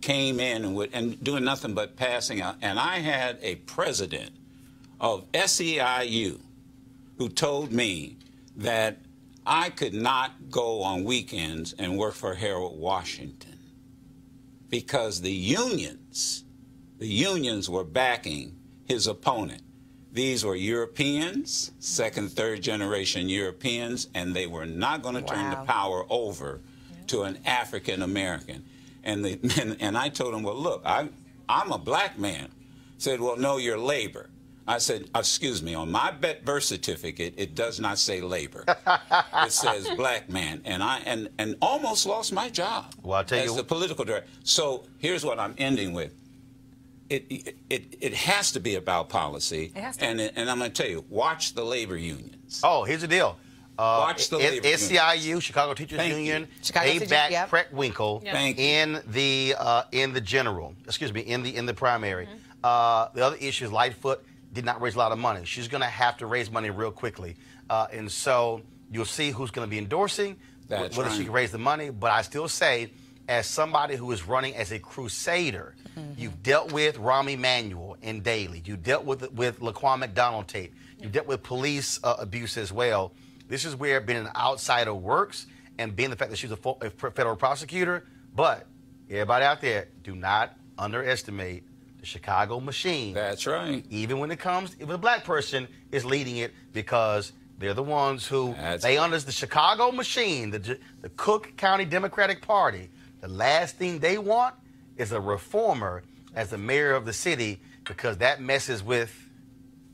came in and doing nothing but passing out. And I had a president of SEIU who told me that I could not go on weekends and work for Harold Washington because the unions were backing his opponent. These were Europeans, second, third generation Europeans, and they were not going to turn the power over to an African American. And I told him, well, look, I'm a black man. He said, well, no, you're labor. I said, excuse me, on my birth certificate, it does not say labor. It says black man. And almost lost my job as the political director. So here's what I'm ending with. It has to be about policy. It has to. And I'm going to tell you, watch the labor unions. Oh, here's the deal. Watch the labor unions. SEIU, Chicago Teachers Union, they backed Preckwinkle in the general. Excuse me, in the primary. The other issue is Lightfoot did not raise a lot of money. She's going to have to raise money real quickly, and so you'll see who's going to be endorsing, whether she can raise the money. But I still say, as somebody who is running as a crusader, you've dealt with Rahm Emanuel in Daley. You dealt with Laquan McDonald Tate. You dealt with police abuse as well. This is where being an outsider works, and being the fact that she's a federal prosecutor. But everybody out there, do not underestimate the Chicago machine. That's right. Even when it comes, if a black person is leading it, because they're the ones who, under the Chicago machine, the Cook County Democratic Party, the last thing they want is a reformer as the mayor of the city, because that messes with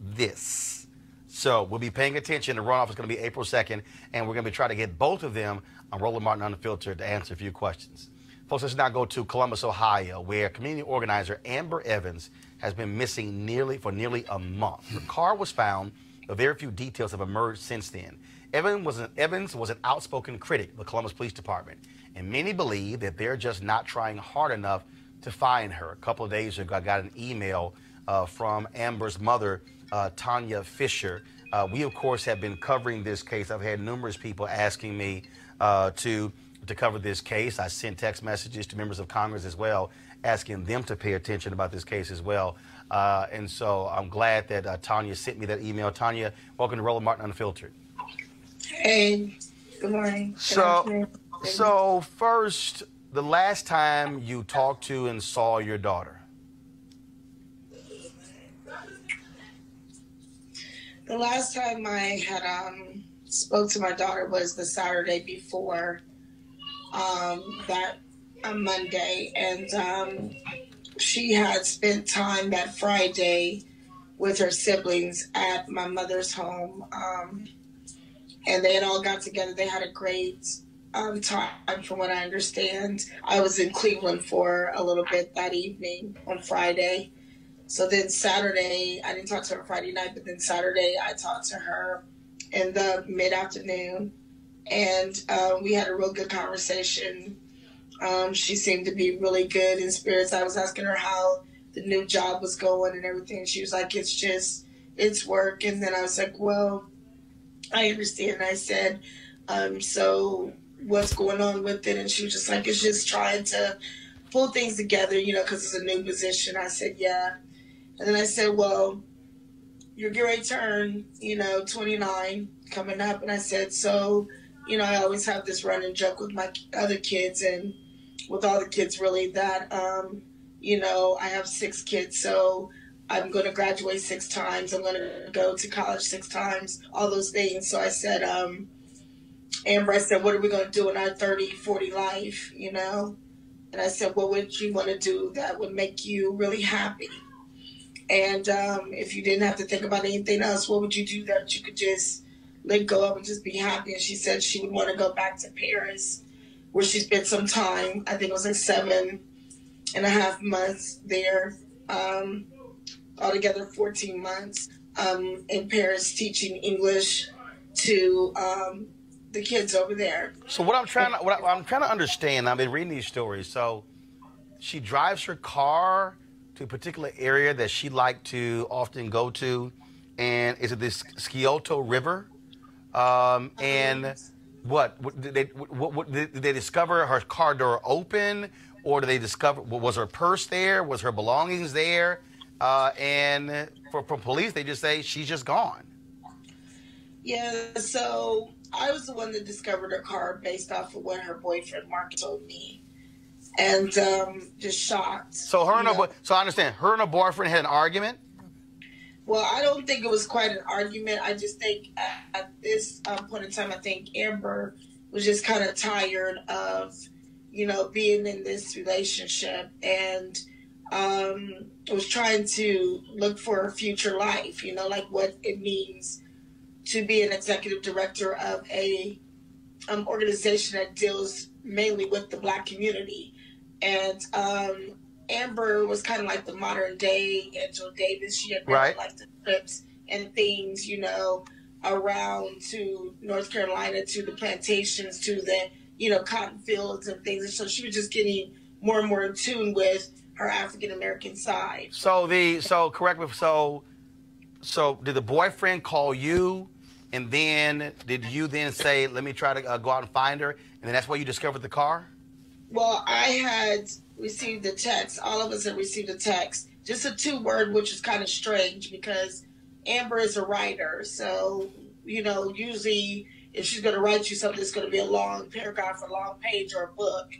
this. So we'll be paying attention. The runoff is going to be April 2nd, and we're going to be trying to get both of them on Roland Martin Unfiltered to answer a few questions. Folks, let's now go to Columbus, Ohio, where community organizer Amber Evans has been missing for nearly a month. Her car was found, but very few details have emerged since then. Evans was an outspoken critic of the Columbus Police Department, and many believe that they're just not trying hard enough to find her. A couple of days ago, I got an email from Amber's mother, Tanya Fisher. We, of course, have been covering this case. I've had numerous people asking me to cover this case. I sent text messages to members of Congress as well, asking them to pay attention about this case as well. And so I'm glad that Tanya sent me that email. Tanya, welcome to Roland Martin Unfiltered. Hey, good morning. So first, the last time you talked to and saw your daughter? The last time I had spoke to my daughter was the Saturday before that Monday, and she had spent time that Friday with her siblings at my mother's home, and they had all got together. They had a great time from what I understand. I was in Cleveland for a little bit that evening on Friday. So then Saturday, I didn't talk to her Friday night, but then Saturday I talked to her in the mid-afternoon, and we had a real good conversation. She seemed to be really good in spirits. I was asking her how the new job was going and everything. She was like, it's work. And then I was like, well, I understand. And I said, so what's going on with it? And she was just like, it's just trying to pull things together, because it's a new position. I said, yeah. And then I said, well, you're getting ready to turn, 29 coming up. And I said, so, I always have this running joke with my other kids and with all the kids really that, I have 6 kids. So I'm going to graduate 6 times. I'm going to go to college 6 times, all those things. So I said, Amber, I said, what are we going to do in our 30, 40 life, And I said, what would you want to do that would make you really happy? And if you didn't have to think about anything else, what would you do that you could just let go of and just be happy? And she said she would want to go back to Paris, where she spent some time. I think it was like 7.5 months there, altogether 14 months in Paris teaching English to the kids over there. So what I'm trying to understand, I've been reading these stories. So she drives her car to a particular area that she liked to often go to, and is it this Scioto River? And what did they discover her car door open, or did they discover, was her purse there? Was her belongings there? And for police, they just say she's just gone. Yeah, so I was the one that discovered her car based off of what her boyfriend Mark told me, and just shocked. So so I understand her and her boyfriend had an argument. Well, I don't think it was quite an argument. I just think at this point in time, I think Amber was just kind of tired of, being in this relationship, and was trying to look for a future life, like what it means to be an executive director of a organization that deals mainly with the Black community. And Amber was kind of like the modern day Angela Davis. She had right. like the trips and things, around to North Carolina, to the plantations, to the, cotton fields and things. And so she was just getting more and more in tune with her African American side. So correct me. So did the boyfriend call you, and then did you then say, let me try to go out and find her, and then that's why you discovered the car? Well, I had received a text. All of us had received a text, just a 2-word, which is kind of strange because Amber is a writer. So, usually if she's going to write you something, it's going to be a long paragraph, a long page, or a book,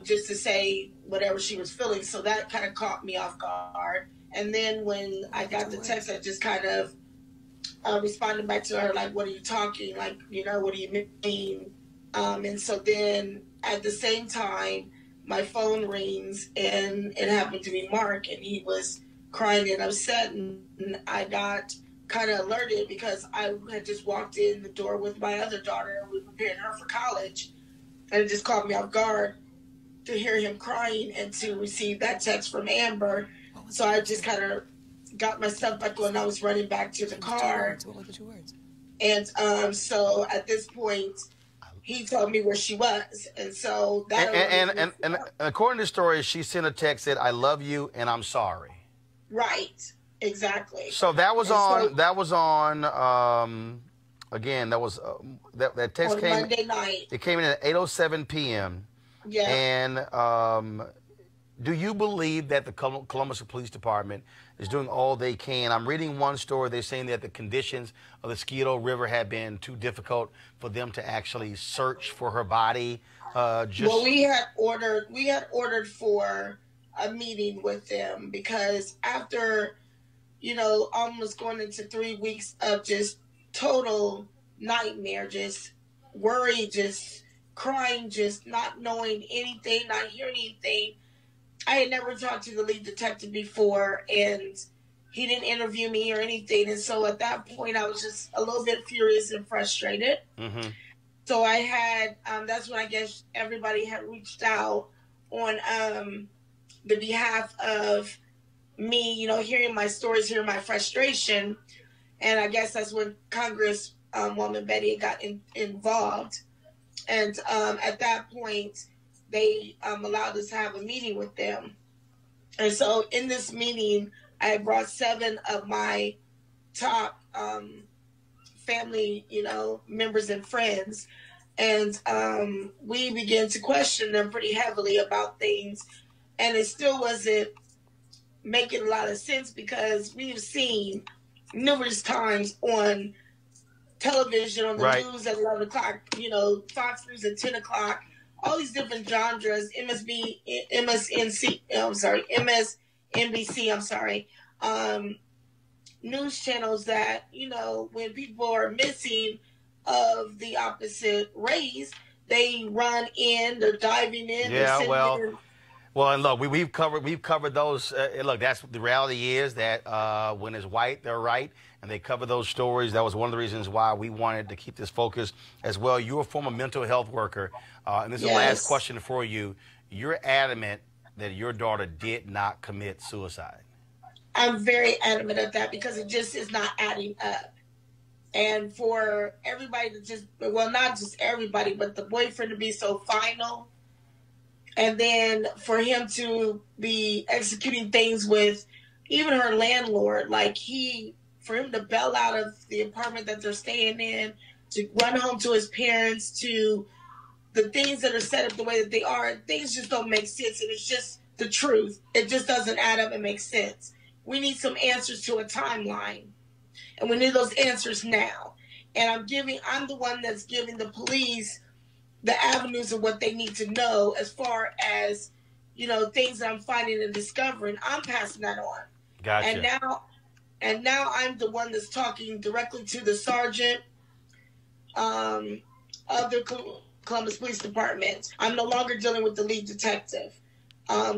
just to say whatever she was feeling. So that kind of caught me off guard. And then when I got the text, I just kind of responded back to her, like, what are you talking? Like, what do you mean? And so then at the same time, my phone rings, and it happened to be Mark, and he was crying and upset, and I got kind of alerted because I had just walked in the door with my other daughter, and we were preparing her for college, and it just caught me off guard to hear him crying and to receive that text from Amber. So I just kind of got myself back on. I was running back to the car. What were the 2 words? And so at this point, he told me where she was. And so that... And according to the story, she sent a text that, I love you and I'm sorry. Right. Exactly. So that was again, that text came... Monday night. It came in at 8:07 p.m. Yeah. And do you believe that the Columbus Police Department is doing all they can? I'm reading one story. They're saying that the conditions of the Scioto River have been too difficult for them to actually search for her body. Well, we had ordered for a meeting with them because after, almost going into 3 weeks of just total nightmare, just worry, just crying, just not knowing anything, not hearing anything. I had never talked to the lead detective before, and he didn't interview me or anything. And so at that point, I was just a little bit furious and frustrated. Mm-hmm. So I had, that's when I guess everybody had reached out on the behalf of me, you know, hearing my stories, hearing my frustration. And I guess that's when Congresswoman Betty got involved. And at that point, they allowed us to have a meeting with them. And so in this meeting, I brought 7 of my top family, you know, members and friends. And we began to question them pretty heavily about things. And it still wasn't making a lot of sense because we've seen numerous times on television, on the news at 11 o'clock, you know, Fox News at 10 o'clock, all these different genres, MSNBC, news channels that, you know, when people are missing of the opposite race, they run in, they're diving in. Yeah, well, and look, we've covered those. Look, that's the reality is that when it's white, they're right, and they cover those stories. That was one of the reasons why we wanted to keep this focus as well. You're a former mental health worker, and this is the last question for you. You're adamant that your daughter did not commit suicide. I'm very adamant of that because it just is not adding up. And for everybody to just, well, not just everybody, but the boyfriend to be so final. And then for him to be executing things with even her landlord, like for him to bail out of the apartment that they're staying in, to run home to his parents, to the things that are set up the way that they are, things just don't make sense. And it's just the truth. It just doesn't add up and make sense. We need some answers to a timeline. And we need those answers now. And I'm the one that's giving the police the avenues of what they need to know as far as, you know, things that I'm finding and discovering. I'm passing that on. Gotcha. And now I'm the one that's talking directly to the sergeant of the Columbus Police Department. I'm no longer dealing with the lead detective.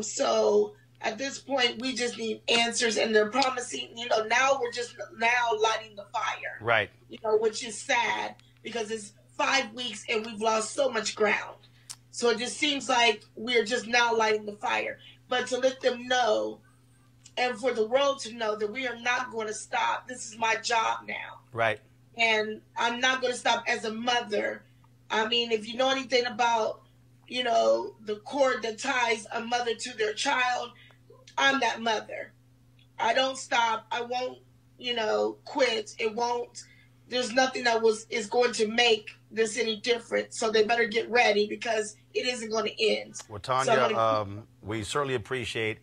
So at this point, we just need answers, and they're promising, you know, now we're just lighting the fire. Right. You know, which is sad because it's 5 weeks and we've lost so much ground. So it just seems like we're just now lighting the fire. But to let them know and for the world to know that we are not going to stop. This is my job now. Right. And I'm not going to stop as a mother. I mean, if you know anything about, you know, the cord that ties a mother to their child, I'm that mother. I don't stop. I won't, you know, quit. It won't. There's nothing that is going to make this any different. So they better get ready because it isn't going to end. Well, Tanya, we certainly appreciate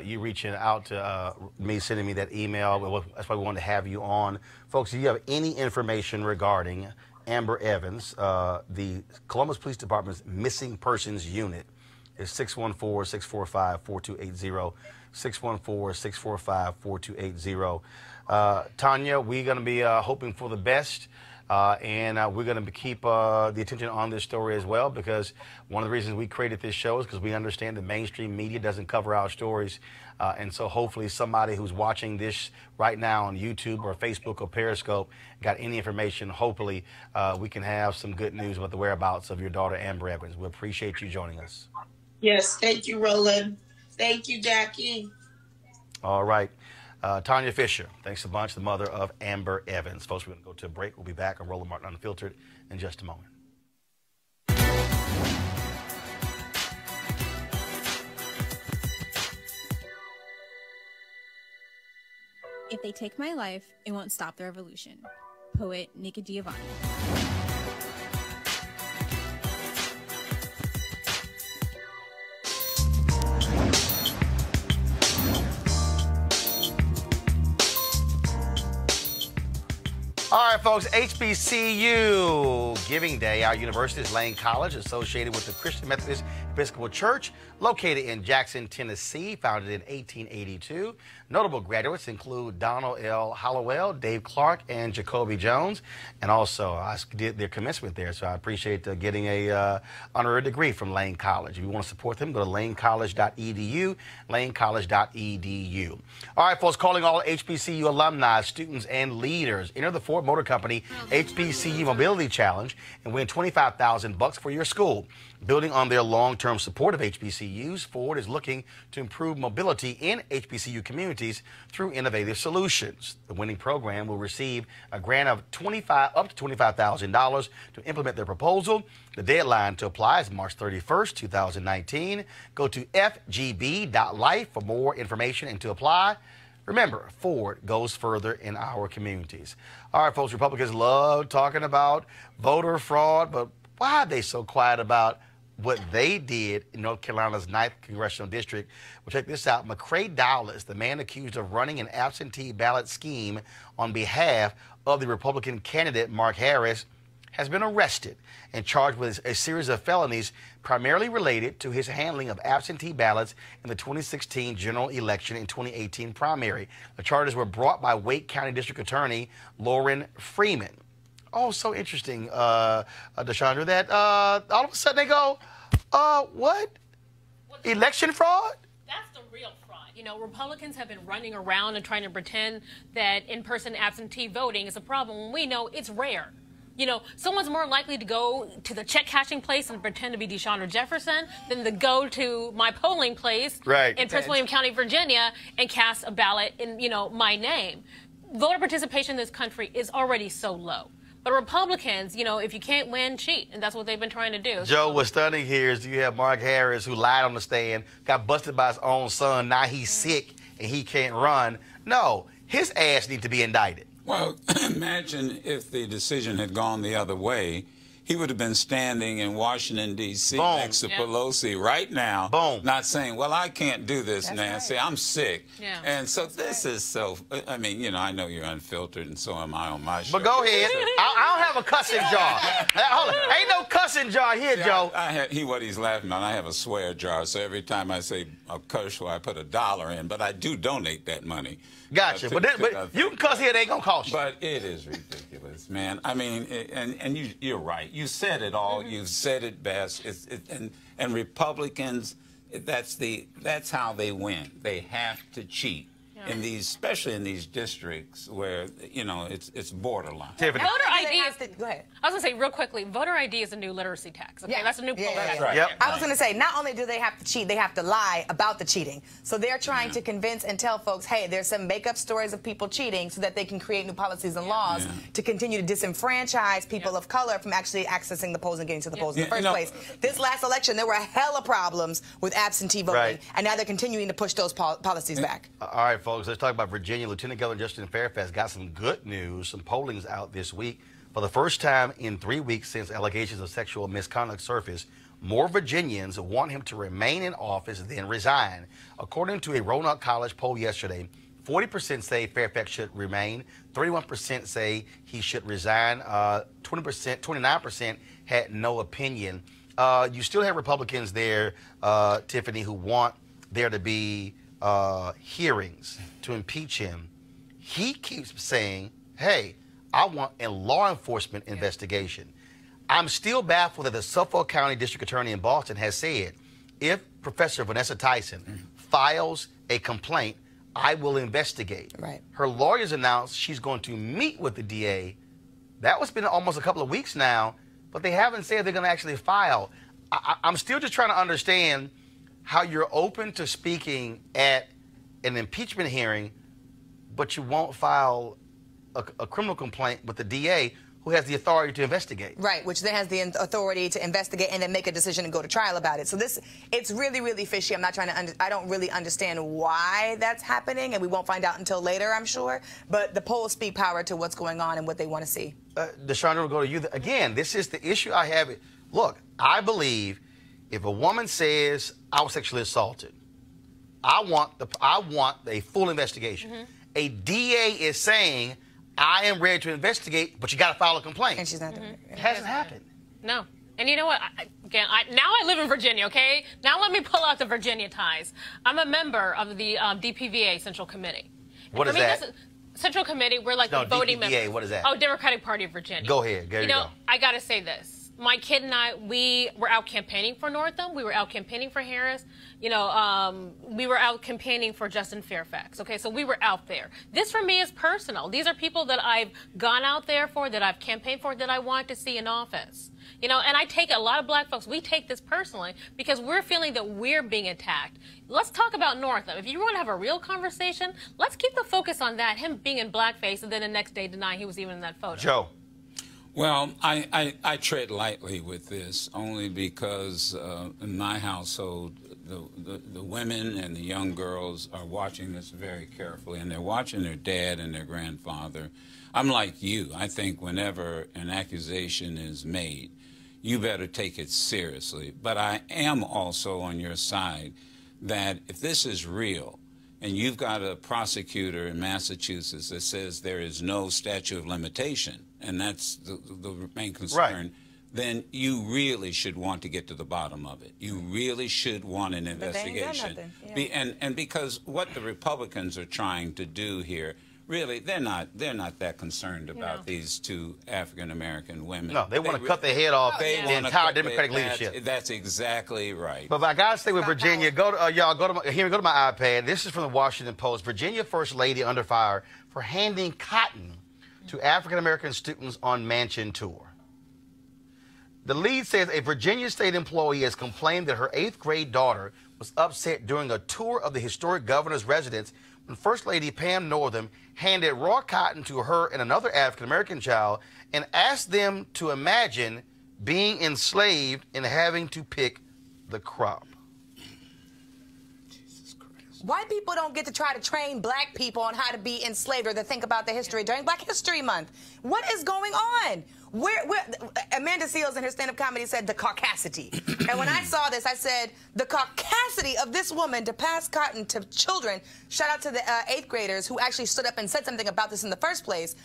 you reaching out to me, sending me that email. That's why we wanted to have you on. Folks, if you have any information regarding Amber Evans, the Columbus Police Department's Missing Persons Unit is 614-645-4280, 614-645-4280. Tanya, we're going to be hoping for the best, and we're going to keep the attention on this story as well, because one of the reasons we created this show is because we understand the mainstream media doesn't cover our stories. And so hopefully somebody who's watching this right now on YouTube or Facebook or Periscope got any information. Hopefully we can have some good news about the whereabouts of your daughter, Amber Evans. We appreciate you joining us. Yes, thank you, Roland. Thank you, Jackie. All right. Tanya Fisher, thanks a bunch, the mother of Amber Evans. Folks, we're going to go to a break. We'll be back on Roland Martin Unfiltered in just a moment. If they take my life, it won't stop the revolution. Poet Nika Giovanni. All right, folks, HBCU Giving Day. Our university is Lane College, associated with the Christian Methodist Episcopal Church, located in Jackson, Tennessee, founded in 1882. Notable graduates include Donald L. Hollowell, Dave Clark, and Jacoby Jones. And also, I did their commencement there, so I appreciate getting a honorary degree from Lane College. If you want to support them, go to lanecollege.edu, lanecollege.edu. All right, folks, calling all HBCU alumni, students, and leaders. Enter the Ford Motor Company HBC-You Mobility Challenge and win $25,000 for your school. Building on their long-term support of HBCUs, Ford is looking to improve mobility in HBCU communities through innovative solutions. The winning program will receive a grant of up to $25,000 to implement their proposal. The deadline to apply is March 31st, 2019. Go to FGB.Life for more information and to apply. Remember, Ford goes further in our communities. All right, folks, Republicans love talking about voter fraud, but why are they so quiet about what they did in North Carolina's 9th Congressional District? Well, check this out. McCrae Dowless, the man accused of running an absentee ballot scheme on behalf of the Republican candidate Mark Harris, has been arrested and charged with a series of felonies primarily related to his handling of absentee ballots in the 2016 general election and 2018 primary. The charges were brought by Wake County District Attorney Lauren Freeman. Oh, so interesting, Deshandra, that all of a sudden they go, what? Election fraud? That's the real fraud. You know, Republicans have been running around and trying to pretend that in-person absentee voting is a problem when we know it's rare. You know, someone's more likely to go to the check cashing place and pretend to be Deshandra Jefferson than to go to my polling place in Prince William County, Virginia, and cast a ballot in, you know, my name. Voter participation in this country is already so low. But Republicans, you know, if you can't win, cheat. And that's what they've been trying to do. Joe, what's stunning here is you have Mark Harris, who lied on the stand, got busted by his own son. Now he's sick and he can't run. No, his ass needs to be indicted. Well, imagine if the decision had gone the other way. He would have been standing in Washington, D.C. next to Pelosi right now, not saying, well, I can't do this, Nancy. I'm sick. And so this is so, I mean, you know, I know you're unfiltered, and so am I on my show. But go ahead. I don't have a cussing jar. Hold on. Ain't no cussing jar here, Joe. What he's laughing on, I have a swear jar, so every time I say a curse word, I put $1 in, but I do donate that money. Gotcha. But you can cuss here, they ain't going to cost you. But it is ridiculous, man. I mean, and you're right. You said it all. You've said it best. And Republicans, that's how they win. They have to cheat in these, especially in these districts where you know it's borderline. Voter ID is go ahead. I was going to say real quickly, voter ID is a new literacy tax. Okay, that's a new poll tax. I was going to say, not only do they have to cheat, they have to lie about the cheating. So they're trying to convince and tell folks, hey, there's some make-up stories of people cheating so that they can create new policies and laws to continue to disenfranchise people of color from actually accessing the polls and getting to the polls in the first place. This last election, there were hella problems with absentee voting, and now they're continuing to push those policies back. All right, folks, let's talk about Virginia. Lieutenant Governor Justin Fairfax got some good news. Some polling's out this week. For the first time in 3 weeks since allegations of sexual misconduct surfaced, more Virginians want him to remain in office than resign. According to a Roland College poll yesterday, 40% say Fairfax should remain, 31% say he should resign, 29% had no opinion. You still have Republicans there, Tiffany, who want there to be hearings to impeach him. He keeps saying, hey, I want a law enforcement investigation. I'm still baffled that the Suffolk County District Attorney in Boston has said, if Professor Vanessa Tyson files a complaint, I will investigate. Her lawyers announced she's going to meet with the DA. That was been almost a couple of weeks now, but they haven't said they're going to actually file. I'm still just trying to understand how you're open to speaking at an impeachment hearing, but you won't file a criminal complaint with the DA who has the authority to investigate. Right, which then has the authority to investigate and then make a decision and go to trial about it. So it's really, really fishy. I'm not trying to, I don't really understand why that's happening, and we won't find out until later, I'm sure. But the polls speak power to what's going on and what they want to see. Deshandra, we'll go to you. Again, this is the issue I have. Look, I believe if a woman says I was sexually assaulted, I want a full investigation. A DA is saying, I am ready to investigate, but you got to file a complaint. And she's not doing it. It hasn't happened. No. And you know what? Again, now I live in Virginia, okay? Now let me pull out the Virginia ties. I'm a member of the DPVA Central Committee. What is that? Central Committee, we're like the voting DPVA, members. What is that? Oh, Democratic Party of Virginia. Go ahead. There you go. I got to say this. my kid and I, we were out campaigning for Northam. We were out campaigning for Harris. You know, we were out campaigning for Justin Fairfax. Okay, so we were out there. This for me is personal. These are people that I've gone out there for, that I've campaigned for, that I want to see in office. You know, and I take a lot of black folks, we take this personally because we're feeling that we're being attacked. Let's talk about Northam. If you want to have a real conversation, let's keep the focus on that, him being in blackface, and then the next day denying he was even in that photo. Joe. Well, I tread lightly with this only because in my household, the women and the young girls are watching this very carefully, and they're watching their dad and their grandfather. I'm like you. I think whenever an accusation is made, you better take it seriously. But I am also on your side that if this is real, and you've got a prosecutor in Massachusetts that says there is no statute of limitation, and that's the main concern, right, then you really should want to get to the bottom of it. You really should want an investigation. And because what the Republicans are trying to do here, really, they're not that concerned about these two African-American women. No, they want to cut their head off the entire Democratic leadership. That's exactly right. But I got to stay with Virginia. Go to y'all. Go to my iPad. This is from the Washington Post. Virginia First Lady under fire for handing cotton to African-American students on mansion tour. The lead says a Virginia state employee has complained that her 8th grade daughter was upset during a tour of the historic governor's residence when First Lady Pam Northam handed raw cotton to her and another African-American child and asked them to imagine being enslaved and having to pick the crop. White people don't get to try to train black people on how to be enslaved or to think about the history during Black History Month. What is going on? Amanda Seales in her stand-up comedy said the caucasity. And when I saw this, I said, the caucasity of this woman to pass cotton to children, shout out to the 8th graders who actually stood up and said something about this in the first place,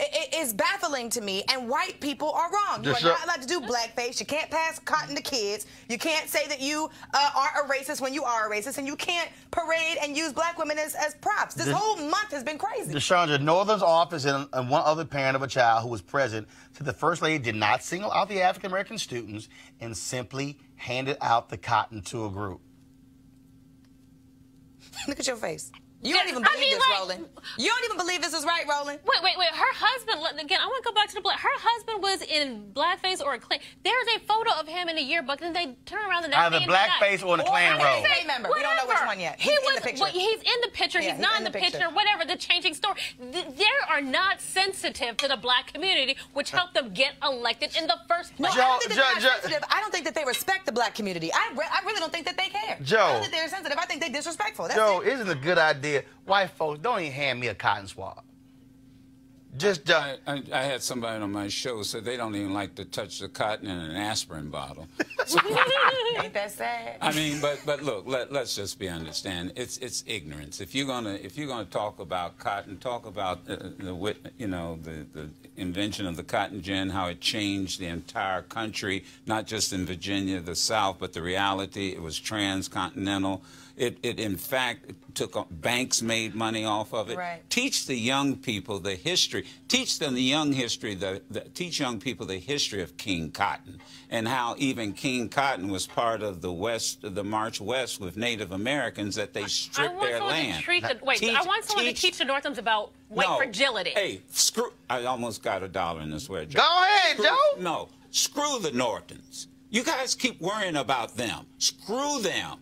it is baffling to me, and white people are wrong. You are not allowed to do blackface. You can't pass cotton to kids. You can't say that you aren't a racist when you are a racist, and you can't parade and use black women as props. This whole month has been crazy. DeShandra, Northam's office and one other parent of a child who was present said the First Lady did not single out the African-American students and simply handed out the cotton to a group. Look at your face. You don't even believe this, Roland. You don't even believe this is right, Roland. Wait. Her husband, again, I want to go back to the black. Her husband was in blackface or a Klan. There's a photo of him in a yearbook, and they turn around the next day. Either blackface or in the Klan robe. Remember, we don't know which one yet. He's in the picture. He's in the picture. He's not in the picture. Whatever, the changing story. They are not sensitive to the black community, which helped them get elected in the first place. No, I don't think that they're not sensitive. I don't think that they respect the black community. I really don't think that they care. I don't think they're sensitive. I think they're disrespectful. That's Joe, isn't it a good idea? White folks, don't even hand me a cotton swab. Just I had somebody on my show say they don't even like to touch the cotton in an aspirin bottle. Ain't that sad? I mean, but look, let's just be understand. It's ignorance. If you're gonna talk about cotton, talk about the invention of the cotton gin, how it changed the entire country, not just in Virginia, the South, but the reality it was transcontinental. It in fact took banks made money off of it. Right. Teach the young people the history. Teach them the young history. Teach young people the history of King Cotton and how even King Cotton was part of the March West with Native Americans that they stripped their land. I want someone to teach the Northams about white fragility. Hey, screw! I almost got $1 in this swear jar. Go ahead, Joe. No, screw the Nortons. You guys keep worrying about them. Screw them.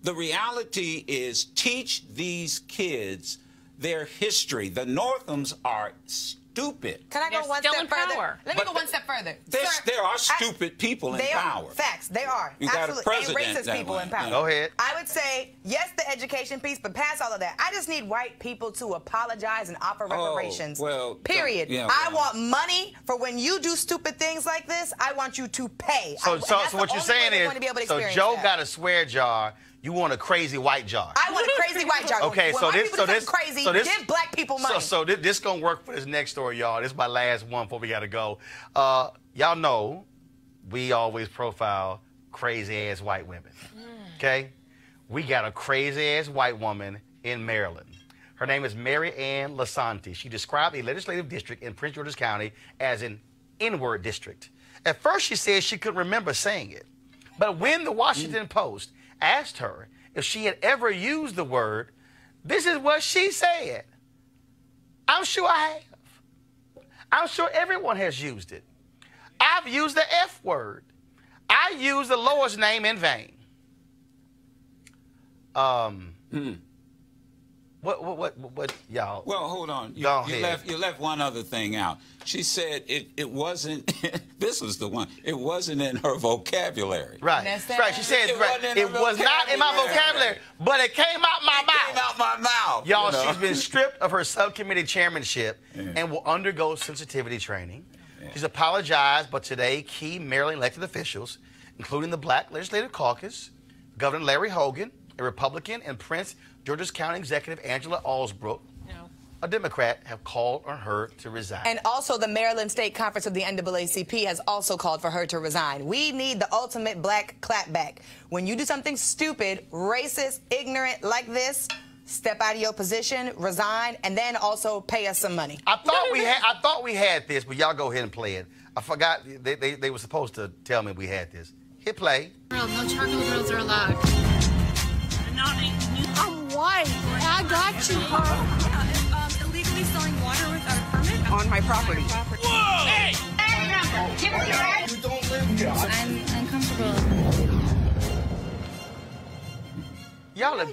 The reality is teach these kids their history. The Northams are stupid. Can I go one step further? Let me go one step further. There are stupid people in power. Facts. They are. You got a president and racist people in power. Go ahead. I would say, yes, the education piece, but past all of that, I just need white people to apologize and offer reparations. Period. I want money for when you do stupid things like this. I want you to pay. So what you're saying is, so Joe got a swear jar. You want a crazy white jar. I want a crazy white jar. Okay, give black people money. So this gonna work for this next story, y'all. This is my last one before we gotta go. Y'all know we always profile crazy ass white women. Okay, we got a crazy ass white woman in Maryland. Her name is Mary Ann Lasanti. She described a legislative district in Prince George's County as an N-word district. At first, she said she couldn't remember saying it. But when the Washington Post asked her if she had ever used the word, this is what she said. I'm sure I have. I'm sure everyone has used it. I've used the F word. I use the Lord's name in vain. What, y'all? Well, hold on. You left one other thing out. She said it wasn't, this was the one, it wasn't in her vocabulary. Right. That's right. She said it was not in my vocabulary, but it came out my mouth. It came out my mouth. Y'all, she's been stripped of her subcommittee chairmanship and will undergo sensitivity training. She's apologized, but today key Maryland elected officials, including the Black Legislative Caucus, Governor Larry Hogan, a Republican, and Prince George's County Executive Angela Alsbrook, a Democrat, have called on her to resign. And also the Maryland State Conference of the NAACP has also called for her to resign. We need the ultimate black clapback. When you do something stupid, racist, ignorant like this, step out of your position, resign, and then also pay us some money. I thought we had this, but y'all go ahead and play it. I forgot they were supposed to tell me we had this. Hit play. No charcoal grills are allowed. I'm white. I got you, huh? Illegally selling water without a permit on my property. Whoa! Hey! Give me your hand. You don't live here. I'm uncomfortable. Y'all have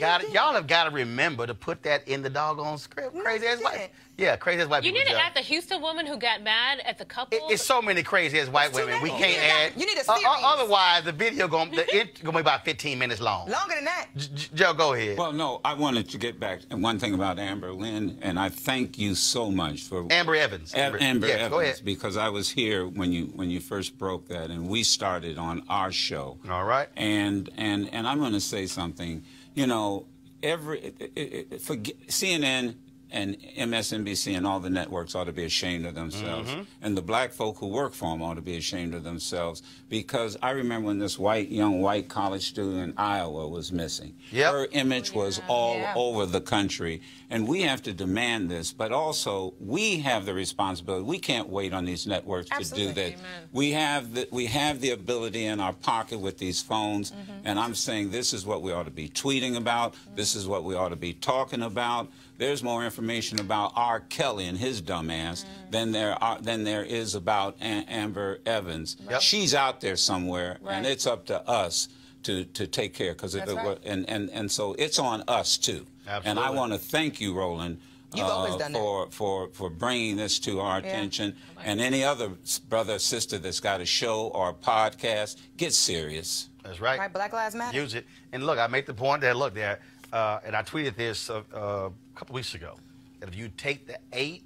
got to remember to put that in the doggone script. Crazy ass white. Yeah, crazy ass white You people. need to add the Houston woman who got mad at the couple. It's so many crazy ass white women. We can't add. You need a series. Otherwise, the video gonna be about 15 minutes long. Longer than that. Joe, go ahead. Well, no, I wanted to get back and one thing about Amber Lynn, and I thank you so much for Amber Evans. Amber Evans, go ahead. because I was here when you first broke that, and we started on our show. All right. And I'm going to say something. You know, CNN and MSNBC and all the networks ought to be ashamed of themselves. And the black folk who work for them ought to be ashamed of themselves, because I remember when this young white college student in Iowa was missing. Her image was all over the country. And we have to demand this, but also we have the responsibility. We can't wait on these networks to do that. We have the ability in our pocket with these phones, and I'm saying this is what we ought to be tweeting about. This is what we ought to be talking about. There's more information about R. Kelly and his dumb ass than there is about Amber Evans. She's out there somewhere, and it's up to us to take care, because and so it's on us too. Absolutely. And I want to thank you, Roland, for bringing this to our attention. And any other brother or sister that's got a show or a podcast, get serious. That's right. Right, Black Lives Matter. Use it. And look, I made the point that, look, there, and I tweeted this a couple weeks ago, that if you take the 8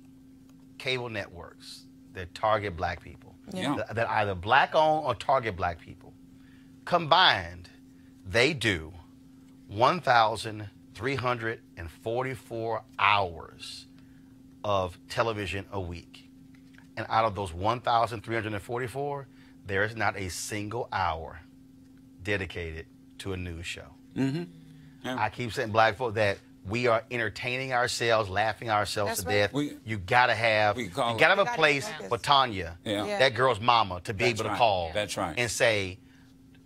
cable networks that target black people, that either black-owned or target black people, combined, they do 1,344 hours of television a week. And out of those 1,344, there is not a single hour dedicated to a news show. I keep saying, black folk, that we are entertaining ourselves, laughing ourselves to death. You gotta have a place for Tanya, that girl's mama, to be able to call and say,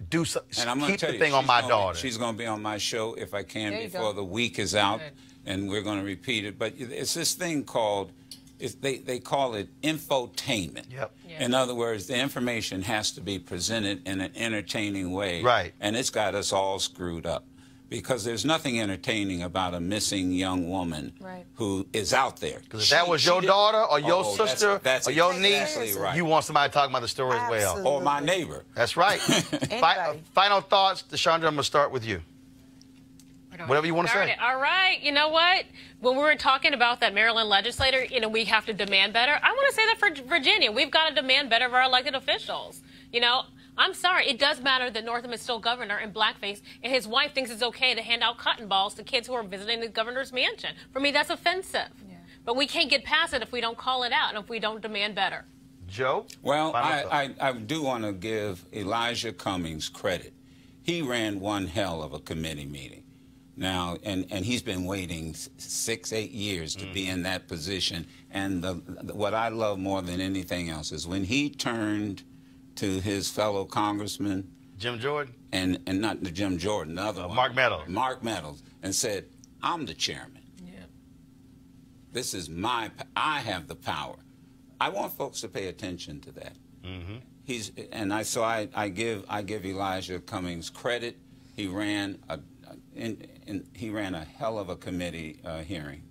do something. And I'm going keep to tell the you, thing on my daughter. She's going to be on my show if I can before the week is out, and we're going to repeat it. But it's this thing called, they call it infotainment. In other words, the information has to be presented in an entertaining way. Right. And it's got us all screwed up, because there's nothing entertaining about a missing young woman who is out there. Because if that was your daughter or your sister or your niece, you want somebody talking about the story as well. Or my neighbor. That's right. Final thoughts, DeShandra, I'm going to start with you. Whatever you want to say. All right. You know what? When we were talking about that Maryland legislator, we have to demand better. I want to say that for Virginia, we've got to demand better of our elected officials. I'm sorry, it does matter that Northam is still governor in blackface, and his wife thinks it's okay to hand out cotton balls to kids who are visiting the governor's mansion. For me, that's offensive. But we can't get past it if we don't call it out and if we don't demand better. Joe? Well, I do want to give Elijah Cummings credit. He ran one hell of a committee meeting. Now, and he's been waiting 6, 8 years to be in that position. And what I love more than anything else is when he turned to his fellow congressman, Jim Jordan, and not the Jim Jordan, the other one, Mark Meadows, and said, "I'm the chairman. Yeah. This is I have the power." I want folks to pay attention to that. Mm-hmm. I give Elijah Cummings credit. He ran a hell of a committee hearing.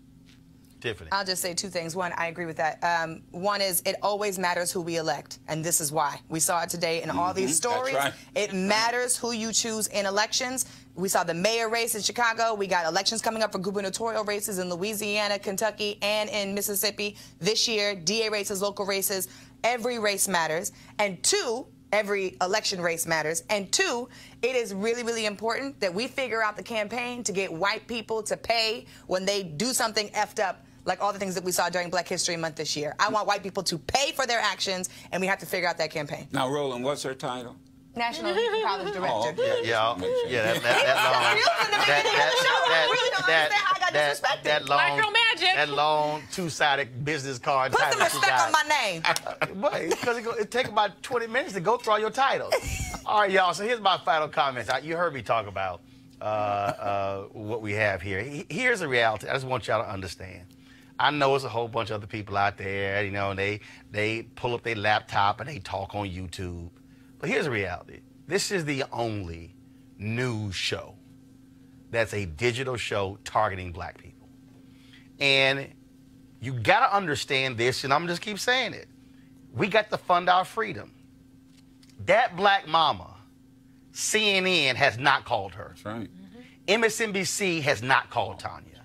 Tiffany. I'll just say two things. One, I agree with that. One is it always matters who we elect, and this is why. We saw it today in all these stories. That's right. It matters who you choose in elections. We saw the mayor race in Chicago. We got elections coming up for gubernatorial races in Louisiana, Kentucky, and in Mississippi. This year, DA races, local races. Every race matters. And two, every election race matters. And two, it is really, really important that we figure out the campaign to get white people to pay when they do something effed up, like all the things that we saw during Black History Month this year. I want white people to pay for their actions, and we have to figure out that campaign. Now, Roland, what's her title? National College Director. Oh, okay. That long two-sided business card. Put some respect on my name. Because it takes about 20 minutes to go through all your titles. All right, y'all, so here's my final comments. You heard me talk about what we have here. Here's the reality. I just want y'all to understand. I know there's a whole bunch of other people out there, you know, and they pull up their laptop and they talk on YouTube. But here's the reality. This is the only news show that's a digital show targeting black people. And you got to understand this, and I'm just keep saying it. We got to fund our freedom. That black mama, CNN has not called her. That's right. MSNBC has not called Tanya.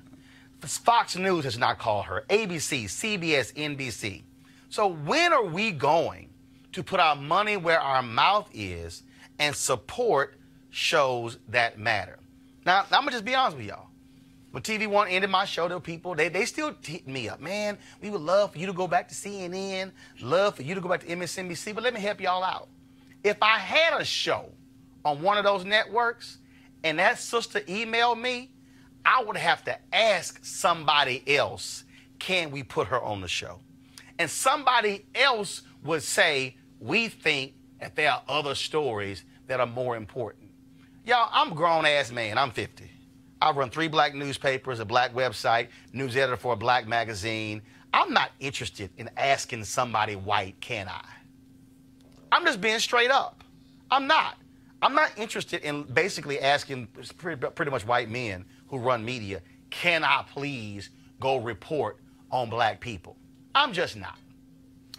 Fox News has not called her. ABC, CBS, NBC. So when are we going to put our money where our mouth is and support shows that matter? Now, I'm going to just be honest with y'all. When TV One ended my show, there were people, they still hit me up. Man, we would love for you to go back to CNN, love for you to go back to MSNBC, but let me help y'all out. If I had a show on one of those networks and that sister emailed me, I would have to ask somebody else, can we put her on the show? And somebody else would say, we think that there are other stories that are more important. Y'all, I'm a grown-ass man. I'm 50. I run 3 black newspapers, a black website, news editor for a black magazine. I'm not interested in asking somebody white, can I? I'm just being straight up. I'm not. I'm not interested in basically asking pretty much white men who run media, can I please go report on black people? I'm just not.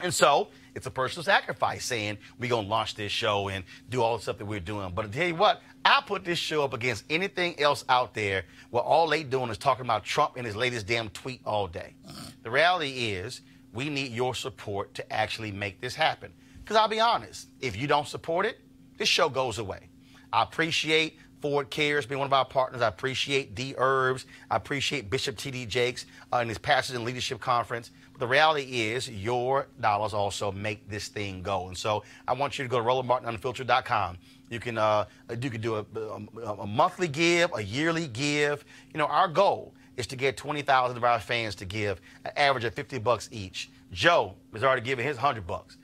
And so it's a personal sacrifice saying we're going to launch this show and do all the stuff that we're doing. But I tell you what, I put this show up against anything else out there where all they doing is talking about Trump and his latest damn tweet all day. The reality is we need your support to actually make this happen. Because I'll be honest, if you don't support it, this show goes away. I appreciate Ford Cares being one of our partners. I appreciate D. Herbs. I appreciate Bishop T.D. Jakes and his Pastors and Leadership Conference. But the reality is your dollars also make this thing go. And so I want you to go to RolandMartinUnfiltered.com. You can do a monthly give, a yearly give. You know, our goal is to get 20,000 of our fans to give an average of $50 each. Joe has already given his $100.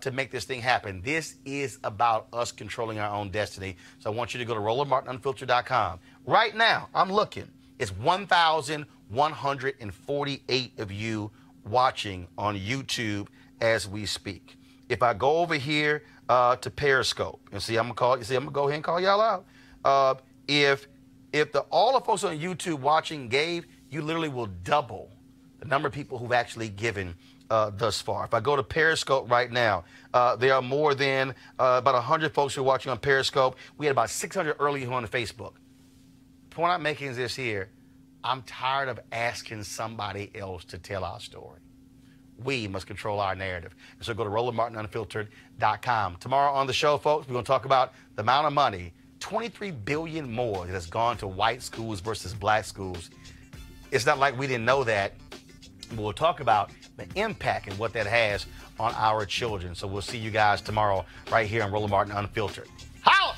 To make this thing happen. This is about us controlling our own destiny. So I want you to go to RolandMartinUnfiltered.com. Right now, I'm looking. It's 1,148 of you watching on YouTube as we speak. If I go over here to Periscope, and see, I'm gonna go ahead and call y'all out. If all the folks on YouTube watching gave, you literally will double the number of people who've actually given thus far. If I go to Periscope right now, there are more than about 100 folks who are watching on Periscope. We had about 600 earlier on Facebook. The point I'm making is this here. I'm tired of asking somebody else to tell our story. We must control our narrative. And so go to RolandMartinUnfiltered.com. Tomorrow on the show, folks, we're going to talk about the amount of money, $23 billion more that has gone to white schools versus black schools. It's not like we didn't know that. We'll talk about the impact and what that has on our children. So we'll see you guys tomorrow right here on Roland Martin Unfiltered. Holla!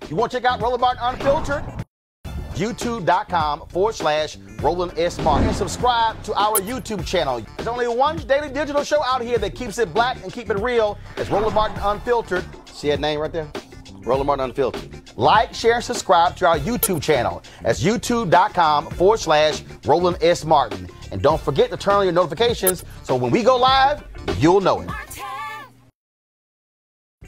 You want to check out Roland Martin Unfiltered? YouTube.com/Roland S. Martin. And subscribe to our YouTube channel. There's only one daily digital show out here that keeps it black and keep it real. It's Roland Martin Unfiltered. See that name right there? Roland Martin Unfiltered. Like, share, and subscribe to our YouTube channel. That's YouTube.com/Roland S. Martin. And don't forget to turn on your notifications so when we go live, you'll know it.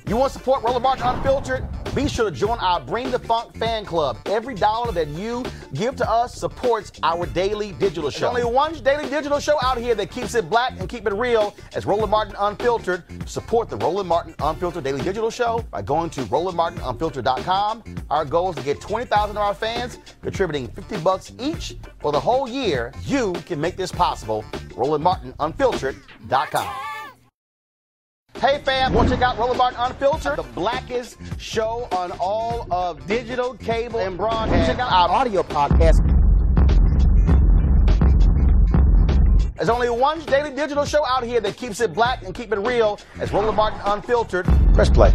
You want to support Roland Martin Unfiltered? Be sure to join our Bring the Funk fan club. Every dollar that you give to us supports our daily digital show. There's only one daily digital show out here that keeps it black and keep it real. It's Roland Martin Unfiltered. Support the Roland Martin Unfiltered daily digital show by going to RolandMartinUnfiltered.com. Our goal is to get 20,000 of our fans contributing $50 each for the whole year. You can make this possible. RolandMartinUnfiltered.com. Hey fam, want to check out Roland Martin Unfiltered? The blackest show on all of digital, cable, and broadcast. Check out our audio podcast. There's only one daily digital show out here that keeps it black and keep it real. It's Roland Martin Unfiltered. Press play.